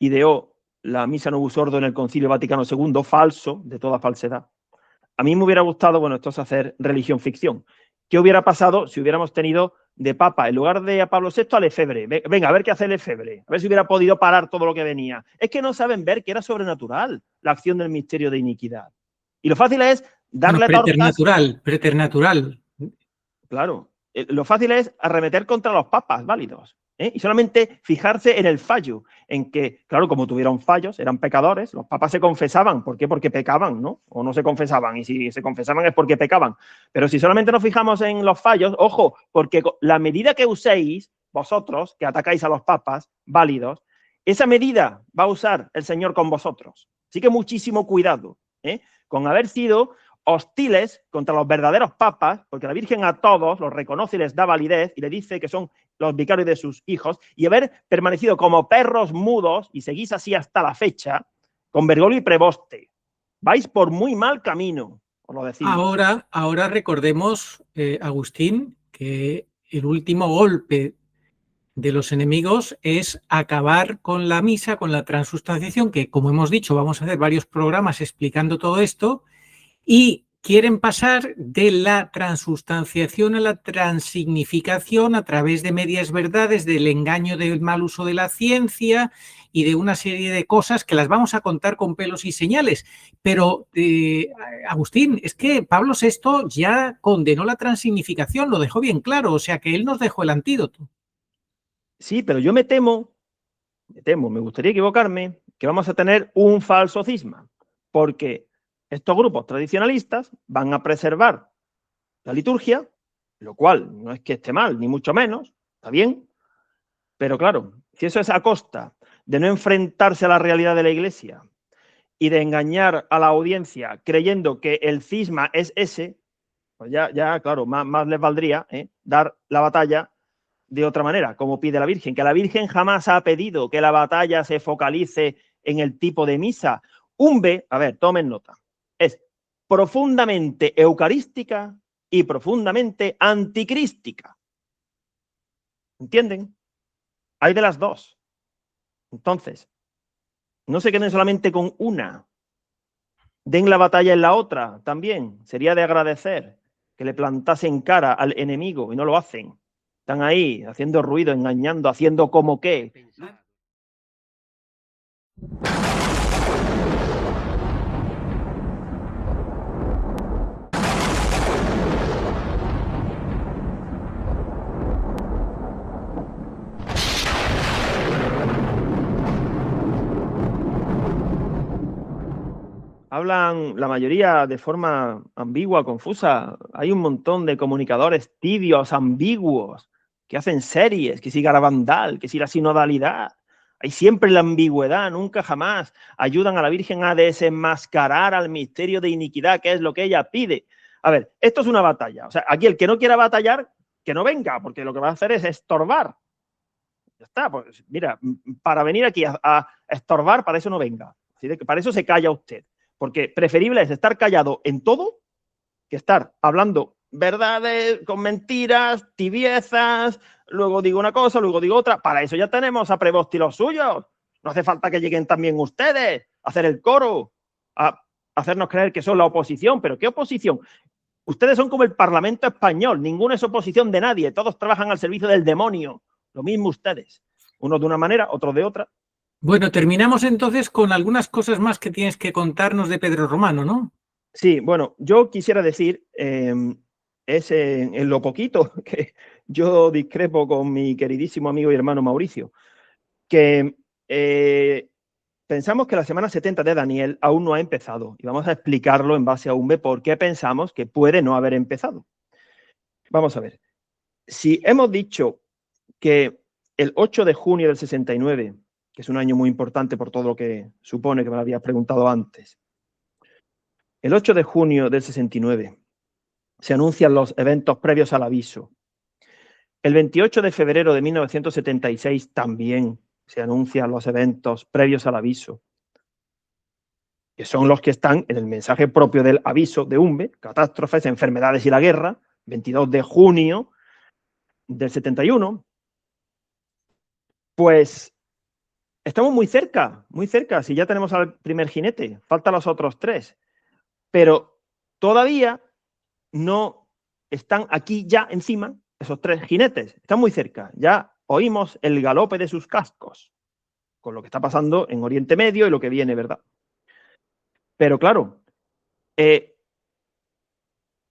ideó la Missa Novus Ordo en el Concilio Vaticano II, falso, de toda falsedad. A mí me hubiera gustado, bueno, esto es hacer religión ficción. ¿Qué hubiera pasado si hubiéramos tenido de papa, en lugar de a Pablo VI, a Lefebvre? Venga, a ver qué hace Lefebvre, a ver si hubiera podido parar todo lo que venía. Es que no saben ver que era sobrenatural la acción del misterio de iniquidad. Y lo fácil es darle tortas. Preternatural. Claro, lo fácil es arremeter contra los papas válidos, ¿eh? Y solamente fijarse en el fallo, en que, claro, como tuvieron fallos, eran pecadores, los papas se confesaban. ¿Por qué? Porque pecaban, ¿no? O no se confesaban, y si se confesaban es porque pecaban. Pero si solamente nos fijamos en los fallos, ojo, porque la medida que uséis, vosotros, que atacáis a los papas válidos, esa medida va a usar el Señor con vosotros. Así que muchísimo cuidado, ¿eh? Con haber sido hostiles contra los verdaderos papas, porque la Virgen a todos los reconoce y les da validez y le dice que son los vicarios de sus hijos, y haber permanecido como perros mudos, y seguís así hasta la fecha, con Bergoglio y Preboste. Vais por muy mal camino, os lo decimos. Ahora recordemos, Agustín, que el último golpe de los enemigos es acabar con la misa, con la transustanciación, que como hemos dicho, vamos a hacer varios programas explicando todo esto, y quieren pasar de la transustanciación a la transignificación a través de medias verdades, del engaño del mal uso de la ciencia y de una serie de cosas que las vamos a contar con pelos y señales. Pero, Agustín, es que Pablo VI ya condenó la transignificación, lo dejó bien claro, o sea que él nos dejó el antídoto. Sí, pero yo me temo, me gustaría equivocarme, que vamos a tener un falso cisma, porque estos grupos tradicionalistas van a preservar la liturgia, lo cual no es que esté mal, ni mucho menos, está bien, pero claro, si eso es a costa de no enfrentarse a la realidad de la Iglesia y de engañar a la audiencia creyendo que el cisma es ese, pues ya claro, más les valdría dar la batalla de otra manera, como pide la Virgen, que la Virgen jamás ha pedido que la batalla se focalice en el tipo de misa. Umbe, a ver, tomen nota, es profundamente eucarística y profundamente anticrística. ¿Entienden? Hay de las dos. Entonces, no se queden solamente con una. Den la batalla en la otra también. Sería de agradecer que le plantasen cara al enemigo y no lo hacen. Están ahí haciendo ruido, engañando, haciendo como que. hablan la mayoría de forma ambigua, confusa. Hay un montón de comunicadores tibios, ambiguos, que hacen series, que si Garabandal, que si la sinodalidad. Hay siempre la ambigüedad, nunca jamás ayudan a la Virgen a desenmascarar al misterio de iniquidad, que es lo que ella pide. A ver, esto es una batalla. O sea, aquí el que no quiera batallar, que no venga, porque lo que va a hacer es estorbar. Ya está, pues mira, para venir aquí a estorbar, para eso no venga. Así de que para eso se calla usted. Porque preferible es estar callado en todo que estar hablando verdades con mentiras, tibiezas, luego digo una cosa, luego digo otra. Para eso ya tenemos a Prevost y los suyos. No hace falta que lleguen también ustedes a hacer el coro, a hacernos creer que son la oposición. ¿Pero qué oposición? Ustedes son como el Parlamento español, ninguno es oposición de nadie, todos trabajan al servicio del demonio. Lo mismo ustedes, unos de una manera, otros de otra. Bueno, terminamos entonces con algunas cosas más que tienes que contarnos de Pedro Romano, ¿no? Sí, bueno, yo quisiera decir, es en lo poquito que yo discrepo con mi queridísimo amigo y hermano Mauricio, que pensamos que la semana 70 de Daniel aún no ha empezado y vamos a explicarlo en base a UNBE por qué pensamos que puede no haber empezado. Vamos a ver, si hemos dicho que el 8 de junio del 69, que es un año muy importante por todo lo que supone, que me lo habías preguntado antes, el 8 de junio del 69 se anuncian los eventos previos al aviso. El 28 de febrero de 1976 también se anuncian los eventos previos al aviso, que son los que están en el mensaje propio del aviso de UNBE, catástrofes, enfermedades y la guerra, 22 de junio del 71. Pues estamos muy cerca, si ya tenemos al primer jinete, faltan los otros tres, pero todavía no están aquí ya encima esos tres jinetes, están muy cerca, ya oímos el galope de sus cascos, con lo que está pasando en Oriente Medio y lo que viene, ¿verdad? Pero claro,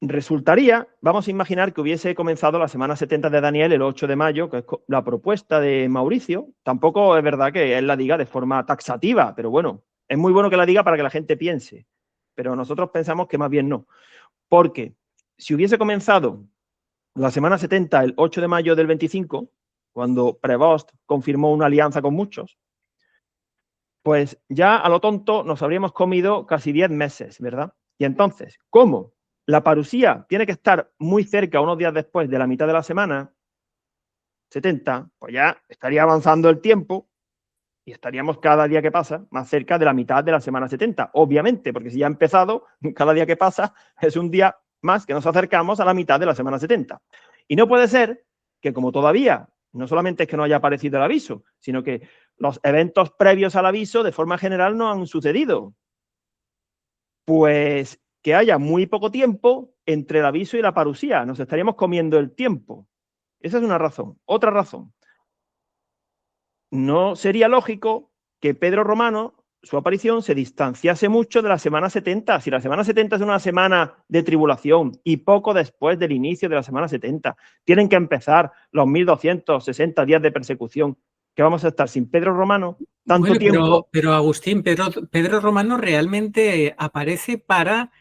resultaría, vamos a imaginar que hubiese comenzado la semana 70 de Daniel el 8 de mayo, que es la propuesta de Mauricio. Tampoco es verdad que él la diga de forma taxativa, pero bueno, es muy bueno que la diga para que la gente piense. Pero nosotros pensamos que más bien no. Porque si hubiese comenzado la semana 70 el 8 de mayo del 25, cuando Prevost confirmó una alianza con muchos, pues ya a lo tonto nos habríamos comido casi 10 meses, ¿verdad? Y entonces, ¿cómo? La parusía tiene que estar muy cerca, unos días después de la mitad de la semana 70, pues ya estaría avanzando el tiempo y estaríamos cada día que pasa más cerca de la mitad de la semana 70, obviamente, porque si ya ha empezado, cada día que pasa es un día más que nos acercamos a la mitad de la semana 70. Y no puede ser que como todavía, no solamente es que no haya aparecido el aviso, sino que los eventos previos al aviso de forma general no han sucedido. Pues que haya muy poco tiempo entre el aviso y la parusía. Nos estaríamos comiendo el tiempo. Esa es una razón. Otra razón. No sería lógico que Pedro Romano, su aparición, se distanciase mucho de la semana 70. Si la semana 70 es una semana de tribulación y poco después del inicio de la semana 70, tienen que empezar los 1260 días de persecución. ¿Que vamos a estar sin Pedro Romano tanto tiempo? Pero Agustín, Pedro Romano realmente aparece para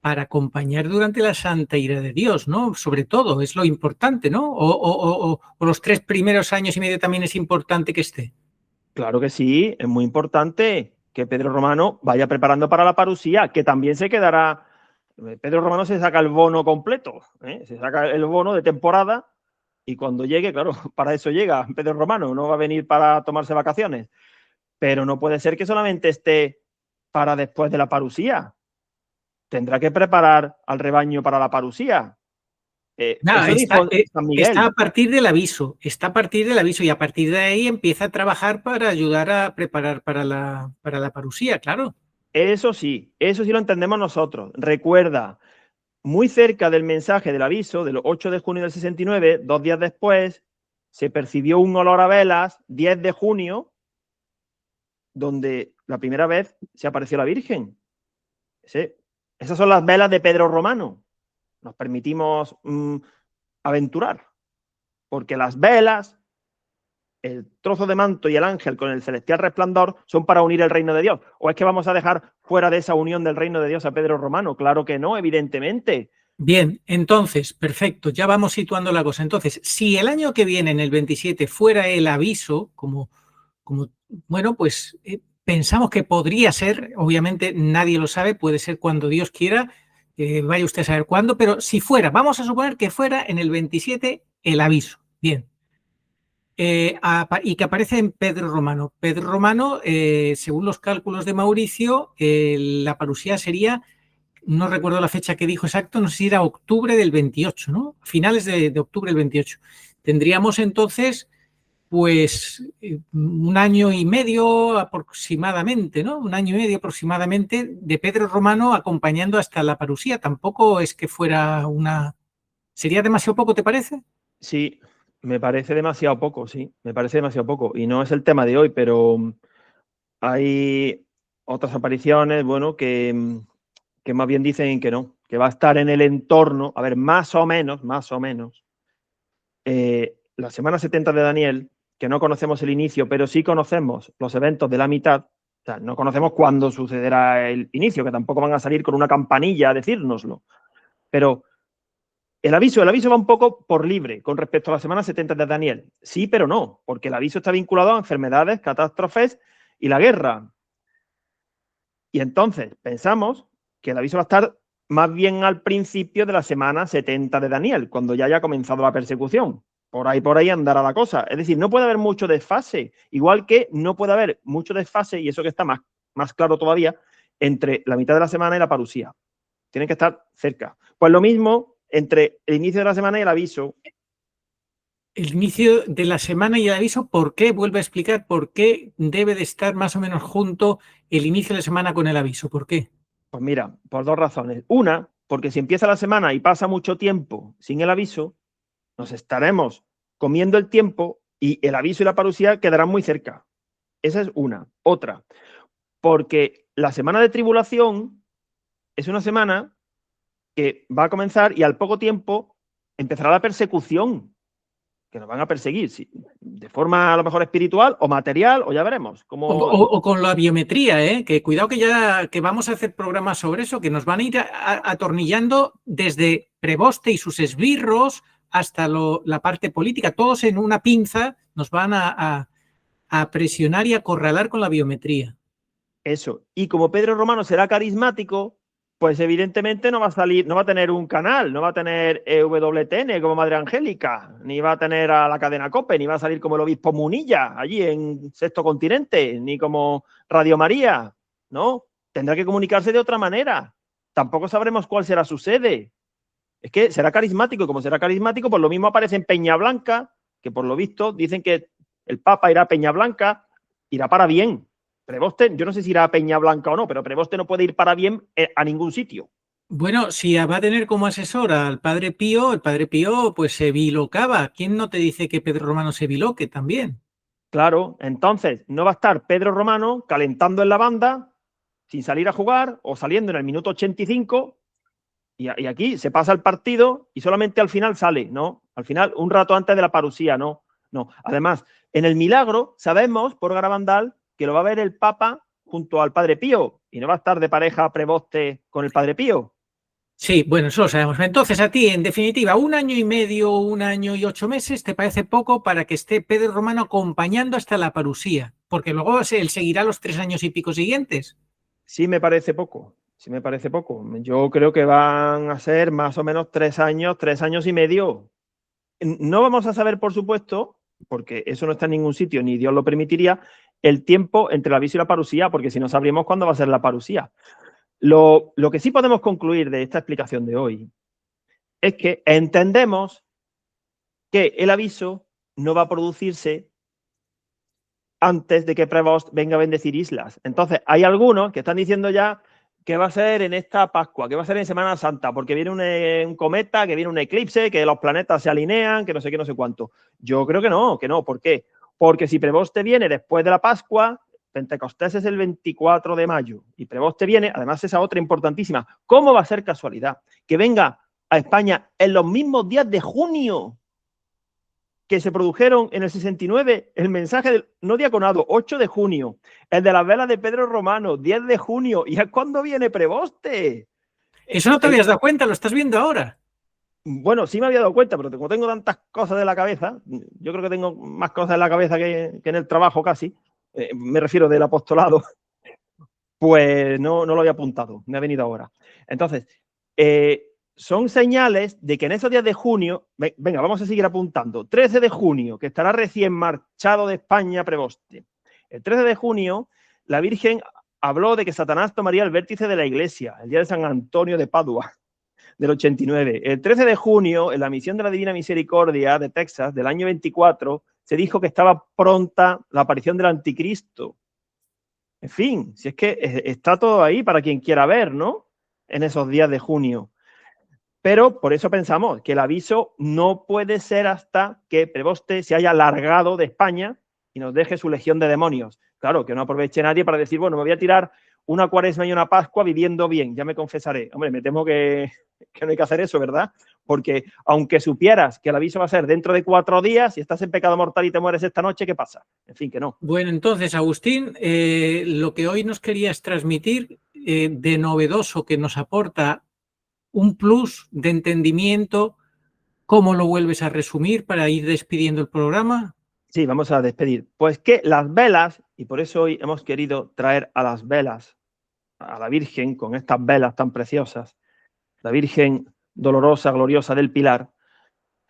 acompañar durante la santa ira de Dios, ¿no? Sobre todo, es lo importante, ¿no? O los 3 primeros años y medio también es importante que esté. Claro que sí, es muy importante que Pedro Romano vaya preparando para la parusía, que también se quedará. Pedro Romano se saca el bono completo, se saca el bono de temporada y cuando llegue, claro, para eso llega Pedro Romano, no va a venir para tomarse vacaciones, pero no puede ser que solamente esté para después de la parusía. Tendrá que preparar al rebaño para la parusía. Eso dijo San Miguel. Está a partir del aviso, y a partir de ahí empieza a trabajar para ayudar a preparar para la parusía, claro. Eso sí lo entendemos nosotros. Recuerda, muy cerca del mensaje del aviso, del 8 de junio del 69, 2 días después, se percibió un olor a velas, 10 de junio, donde la primera vez se apareció la Virgen. Esas son las velas de Pedro Romano. Nos permitimos aventurar, porque las velas el trozo de manto y el ángel con el celestial resplandor son para unir el reino de Dios. ¿O es que vamos a dejar fuera de esa unión del reino de Dios a Pedro Romano? Claro que no, evidentemente. Bien, entonces, perfecto, ya vamos situando la cosa. Entonces, si el año que viene, en el 27, fuera el aviso, bueno, pues pensamos que podría ser, obviamente nadie lo sabe, puede ser cuando Dios quiera, vaya usted a saber cuándo, pero si fuera, vamos a suponer que fuera en el 27 el aviso. Bien. Y que aparece en Pedro Romano. Pedro Romano, según los cálculos de Mauricio, la parusía sería, no recuerdo la fecha que dijo exacto, no sé si era octubre del 28, ¿no? Finales de octubre del 28. Tendríamos entonces, pues, un año y medio aproximadamente, ¿no? Un año y medio aproximadamente de Pedro Romano acompañando hasta la parusía. Tampoco es que fuera una... ¿Sería demasiado poco, te parece? Sí, me parece demasiado poco, sí, me parece demasiado poco. Y no es el tema de hoy, pero hay otras apariciones, bueno, que más bien dicen que no, que va a estar en el entorno, a ver, más o menos, la semana 70 de Daniel, que no conocemos el inicio, pero sí conocemos los eventos de la mitad, o sea, no conocemos cuándo sucederá el inicio, que tampoco van a salir con una campanilla a decírnoslo, pero el aviso va un poco por libre con respecto a la semana 70 de Daniel. Sí, pero no, porque el aviso está vinculado a enfermedades, catástrofes y la guerra. Y entonces pensamos que el aviso va a estar más bien al principio de la semana 70 de Daniel, cuando ya haya comenzado la persecución. Por ahí andará la cosa. Es decir, no puede haber mucho desfase, igual que no puede haber mucho desfase, y eso que está más claro todavía, entre la mitad de la semana y la parusía. Tienen que estar cerca. Pues lo mismo entre el inicio de la semana y el aviso. El inicio de la semana y el aviso, ¿por qué? Vuelve a explicar por qué debe de estar más o menos junto el inicio de la semana con el aviso. ¿Por qué? Pues mira, por dos razones. Una, porque si empieza la semana y pasa mucho tiempo sin el aviso, nos estaremos comiendo el tiempo y el aviso y la parusía quedarán muy cerca. Esa es una. Otra, porque la semana de tribulación es una semana que va a comenzar y al poco tiempo empezará la persecución, que nos van a perseguir, sí, de forma a lo mejor espiritual o material, o ya veremos. O con la biometría, ¿eh? Que cuidado que vamos a hacer programas sobre eso, que nos van a ir atornillando desde Preboste y sus esbirros hasta la parte política, todos en una pinza nos van a presionar y acorralar con la biometría. Eso. Y como Pedro Romano será carismático, pues evidentemente no va a salir, no va a tener un canal, no va a tener EWTN como Madre Angélica, ni va a tener a la cadena COPE, ni va a salir como el obispo Munilla allí en Sexto Continente, ni como Radio María, ¿no? Tendrá que comunicarse de otra manera. Tampoco sabremos cuál será su sede. Es que será carismático, y como será carismático, pues lo mismo aparece en Peña Blanca, que por lo visto dicen que el Papa irá a Peña Blanca, irá para bien. Preboste, yo no sé si irá a Peña Blanca o no, pero Preboste no puede ir para bien a ningún sitio. Bueno, si va a tener como asesor al Padre Pío, el Padre Pío pues se bilocaba. ¿Quién no te dice que Pedro Romano se biloque también? Claro, entonces no va a estar Pedro Romano calentando en la banda sin salir a jugar o saliendo en el minuto 85 y aquí se pasa el partido y solamente al final sale, ¿no? Al final, un rato antes de la parusía, ¿no? No. Además, en el milagro sabemos por Garabandal que lo va a ver el Papa junto al Padre Pío y no va a estar de pareja Preboste con el Padre Pío. Sí, bueno, eso lo sabemos. Entonces, a ti, en definitiva, 1 año y medio, 1 año y 8 meses, ¿te parece poco para que esté Pedro Romano acompañando hasta la parusía? Porque luego él seguirá los 3 años y pico siguientes. Sí me parece poco, sí me parece poco. Yo creo que van a ser más o menos 3 años y medio. No vamos a saber, por supuesto, porque eso no está en ningún sitio, ni Dios lo permitiría, el tiempo entre el aviso y la parusía, porque si no sabríamos cuándo va a ser la parusía. Lo que sí podemos concluir de esta explicación de hoy es que entendemos que el aviso no va a producirse antes de que Prevost venga a bendecir islas. Entonces, hay algunos que están diciendo ya que va a ser en esta Pascua, que va a ser en Semana Santa, porque viene un cometa, que viene un eclipse, que los planetas se alinean, que no sé qué, no sé cuánto. Yo creo que no. ¿Por qué? Porque si Preboste viene después de la Pascua, Pentecostés es el 24 de mayo, y Preboste viene, además esa otra importantísima, ¿cómo va a ser casualidad que venga a España en los mismos días de junio que se produjeron en el 69, el mensaje del no diaconado, 8 de junio, el de las velas de Pedro Romano, 10 de junio, ¿y a cuándo viene Preboste? Eso no te habías dado cuenta, lo estás viendo ahora. Bueno, sí me había dado cuenta, pero como tengo tantas cosas de la cabeza, yo creo que tengo más cosas en la cabeza que en el trabajo casi, me refiero del apostolado, pues no lo había apuntado, me ha venido ahora. Entonces, son señales de que en esos días de junio, venga, vamos a seguir apuntando, 13 de junio, que estará recién marchado de España Preboste. El 13 de junio, la Virgen habló de que Satanás tomaría el vértice de la Iglesia, el día de San Antonio de Padua, del 89. El 13 de junio, en la misión de la Divina Misericordia de Texas, del año 24, se dijo que estaba pronta la aparición del anticristo. En fin, si es que está todo ahí para quien quiera ver, ¿no? En esos días de junio. Pero por eso pensamos que el aviso no puede ser hasta que Preboste se haya largado de España y nos deje su legión de demonios. Claro, que no aproveche nadie para decir, bueno, me voy a tirar una Cuaresma y una Pascua viviendo bien, ya me confesaré. Hombre, me temo que no hay que hacer eso, ¿verdad? Porque aunque supieras que el aviso va a ser dentro de 4 días, si estás en pecado mortal y te mueres esta noche, ¿qué pasa? En fin, que no. Bueno, entonces, Agustín, lo que hoy nos querías transmitir de novedoso que nos aporta un plus de entendimiento, ¿cómo lo vuelves a resumir para ir despidiendo el programa? Sí, vamos a despedir. Pues que las velas, y por eso hoy hemos querido traer a las velas, a la Virgen, con estas velas tan preciosas, la Virgen dolorosa, gloriosa del Pilar,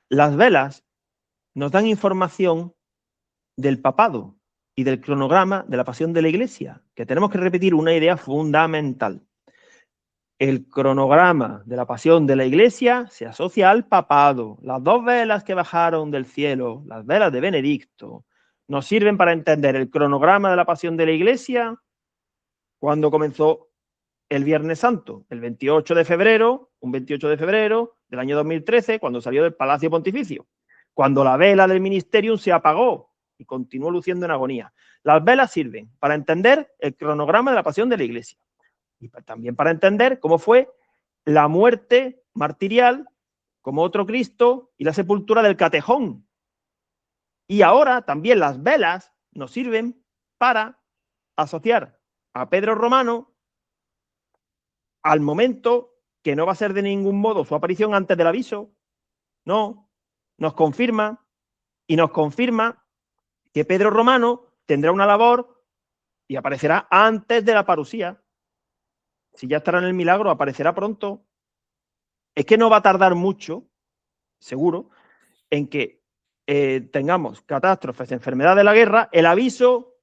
las velas nos dan información del papado y del cronograma de la pasión de la Iglesia, que tenemos que repetir una idea fundamental. El cronograma de la pasión de la Iglesia se asocia al papado. Las 2 velas que bajaron del cielo, las velas de Benedicto, nos sirven para entender el cronograma de la pasión de la Iglesia cuando comenzó el Viernes Santo, el 28 de febrero, un 28 de febrero del año 2013, cuando salió del Palacio Pontificio, cuando la vela del Ministerium se apagó y continuó luciendo en agonía. Las velas sirven para entender el cronograma de la pasión de la Iglesia y también para entender cómo fue la muerte martirial como otro Cristo y la sepultura del Catejón. Y ahora también las velas nos sirven para asociar a Pedro Romano al momento que no va a ser de ningún modo su aparición antes del aviso. No, nos confirma que Pedro Romano tendrá una labor y aparecerá antes de la parusía. Si ya estará en el milagro, aparecerá pronto. Es que no va a tardar mucho, seguro, en que tengamos catástrofes, enfermedad de la guerra, el aviso,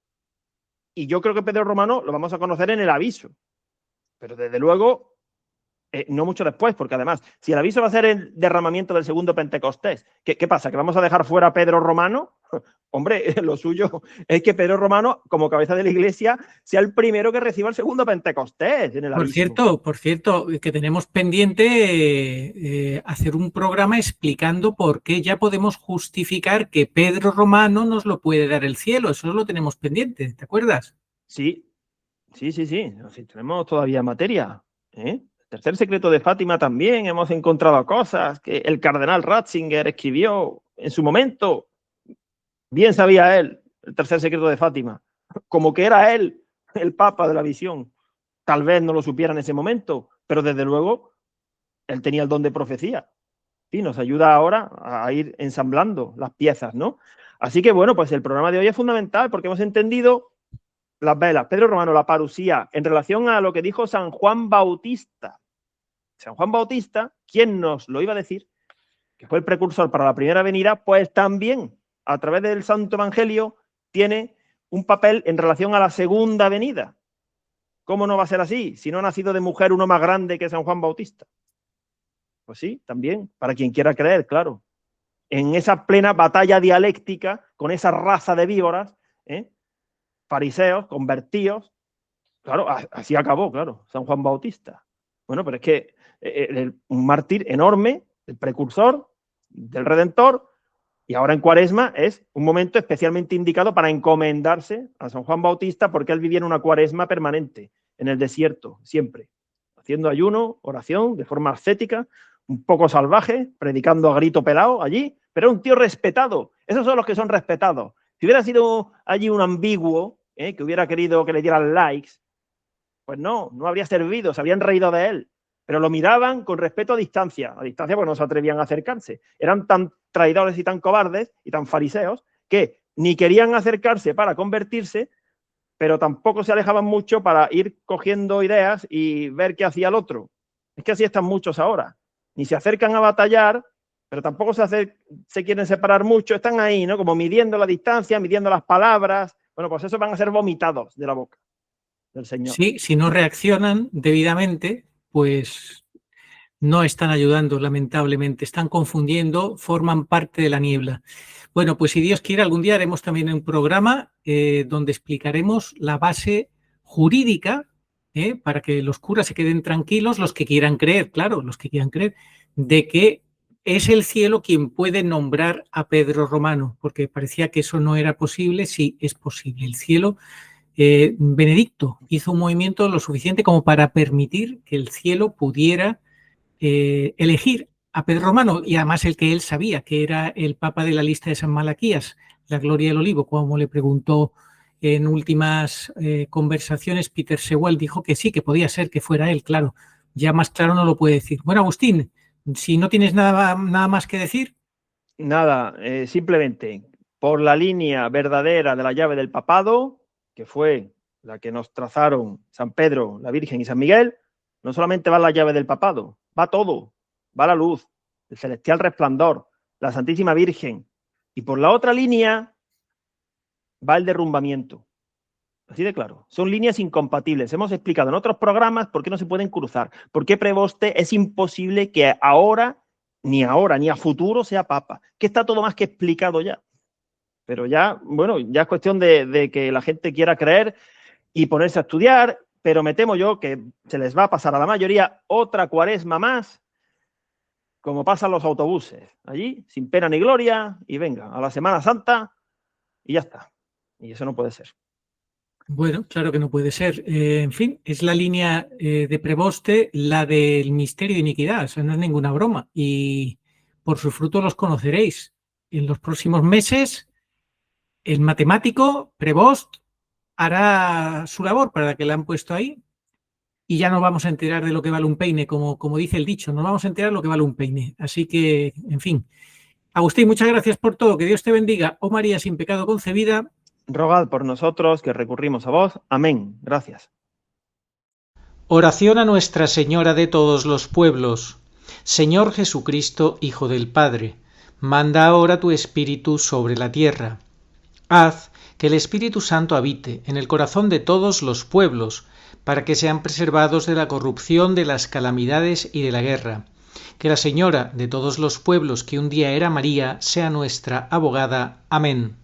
y yo creo que Pedro Romano lo vamos a conocer en el aviso. Pero desde luego, no mucho después, porque además, si el aviso va a ser el derramamiento del segundo Pentecostés, ¿qué pasa? ¿Que vamos a dejar fuera a Pedro Romano? Hombre, lo suyo es que Pedro Romano, como cabeza de la Iglesia, sea el primero que reciba el segundo Pentecostés en el aviso. Por cierto, que tenemos pendiente hacer un programa explicando por qué ya podemos justificar que Pedro Romano nos lo puede dar el cielo. Eso lo tenemos pendiente, ¿te acuerdas? Sí. Así tenemos todavía materia. El tercer secreto de Fátima también hemos encontrado cosas que el cardenal Ratzinger escribió en su momento. Bien sabía él el tercer secreto de Fátima, como que era él el papa de la visión. Tal vez no lo supiera en ese momento, pero desde luego él tenía el don de profecía y nos ayuda ahora a ir ensamblando las piezas, ¿no? Así que bueno, pues el programa de hoy es fundamental porque hemos entendido las velas, Pedro Romano, la parusía, en relación a lo que dijo San Juan Bautista. San Juan Bautista, ¿quién nos lo iba a decir? Que fue el precursor para la primera venida, pues también a través del Santo Evangelio tiene un papel en relación a la segunda venida. ¿Cómo no va a ser así? Si no ha nacido de mujer uno más grande que San Juan Bautista. Pues sí, también, para quien quiera creer, claro. En esa plena batalla dialéctica con esa raza de víboras, fariseos, convertidos, claro, así acabó, claro, San Juan Bautista. Bueno, pero es que un mártir enorme, el precursor del Redentor, y ahora en Cuaresma es un momento especialmente indicado para encomendarse a San Juan Bautista porque él vivía en una Cuaresma permanente, en el desierto, siempre, haciendo ayuno, oración, de forma ascética, un poco salvaje, predicando a grito pelado allí, pero era un tío respetado. Esos son los que son respetados. Si hubiera sido allí un ambiguo, que hubiera querido que le dieran likes, pues no habría servido, se habrían reído de él. Pero lo miraban con respeto a distancia porque no se atrevían a acercarse. Eran tan traidores y tan cobardes y tan fariseos que ni querían acercarse para convertirse, pero tampoco se alejaban mucho para ir cogiendo ideas y ver qué hacía el otro. Es que así están muchos ahora. Ni se acercan a batallar, pero tampoco se quieren separar mucho. Están ahí, ¿no? Como midiendo la distancia, midiendo las palabras. Bueno, pues esos van a ser vomitados de la boca del Señor. Sí, si no reaccionan debidamente, pues no están ayudando, lamentablemente. Están confundiendo, forman parte de la niebla. Bueno, pues si Dios quiere, algún día haremos también un programa donde explicaremos la base jurídica para que los curas se queden tranquilos, los que quieran creer, claro, los que quieran creer, de que es el cielo quien puede nombrar a Pedro Romano, porque parecía que eso no era posible. Sí, es posible. El cielo, Benedicto hizo un movimiento lo suficiente como para permitir que el cielo pudiera elegir a Pedro Romano, y además el que él sabía, que era el Papa de la lista de San Malaquías, la Gloria del Olivo, como le preguntó en últimas conversaciones Peter Sewell, dijo que sí, que podía ser que fuera él, claro. Ya más claro no lo puede decir. Bueno, Agustín, si no tienes nada más que decir. Nada, simplemente por la línea verdadera de la llave del papado, que fue la que nos trazaron San Pedro, la Virgen y San Miguel, no solamente va la llave del papado, va todo, va la luz, el celestial resplandor, la Santísima Virgen, y por la otra línea va el derrumbamiento. Así de claro, son líneas incompatibles. Hemos explicado en otros programas por qué no se pueden cruzar, por qué Preboste es imposible que ahora, ni a futuro sea papa, que está todo más que explicado ya. Pero ya, bueno, ya es cuestión de que la gente quiera creer y ponerse a estudiar, pero me temo yo que se les va a pasar a la mayoría otra cuaresma más, como pasan los autobuses, allí, sin pena ni gloria, y venga, a la Semana Santa, y ya está. Y eso no puede ser. Bueno, claro que no puede ser. En fin, es la línea de Preboste, la del misterio de iniquidad. Eso no es ninguna broma. Y por sus frutos los conoceréis. En los próximos meses, el matemático Prevost hará su labor para la que le han puesto ahí. Y ya nos vamos a enterar de lo que vale un peine, como dice el dicho. Nos vamos a enterar de lo que vale un peine. Así que, en fin. Agustín, muchas gracias por todo. Que Dios te bendiga. Oh María sin pecado concebida. Rogad por nosotros que recurrimos a vos. Amén. Gracias. Oración a Nuestra Señora de todos los pueblos. Señor Jesucristo, Hijo del Padre, manda ahora tu Espíritu sobre la tierra. Haz que el Espíritu Santo habite en el corazón de todos los pueblos, para que sean preservados de la corrupción, de las calamidades y de la guerra. Que la Señora de todos los pueblos, que un día era María, sea nuestra abogada. Amén.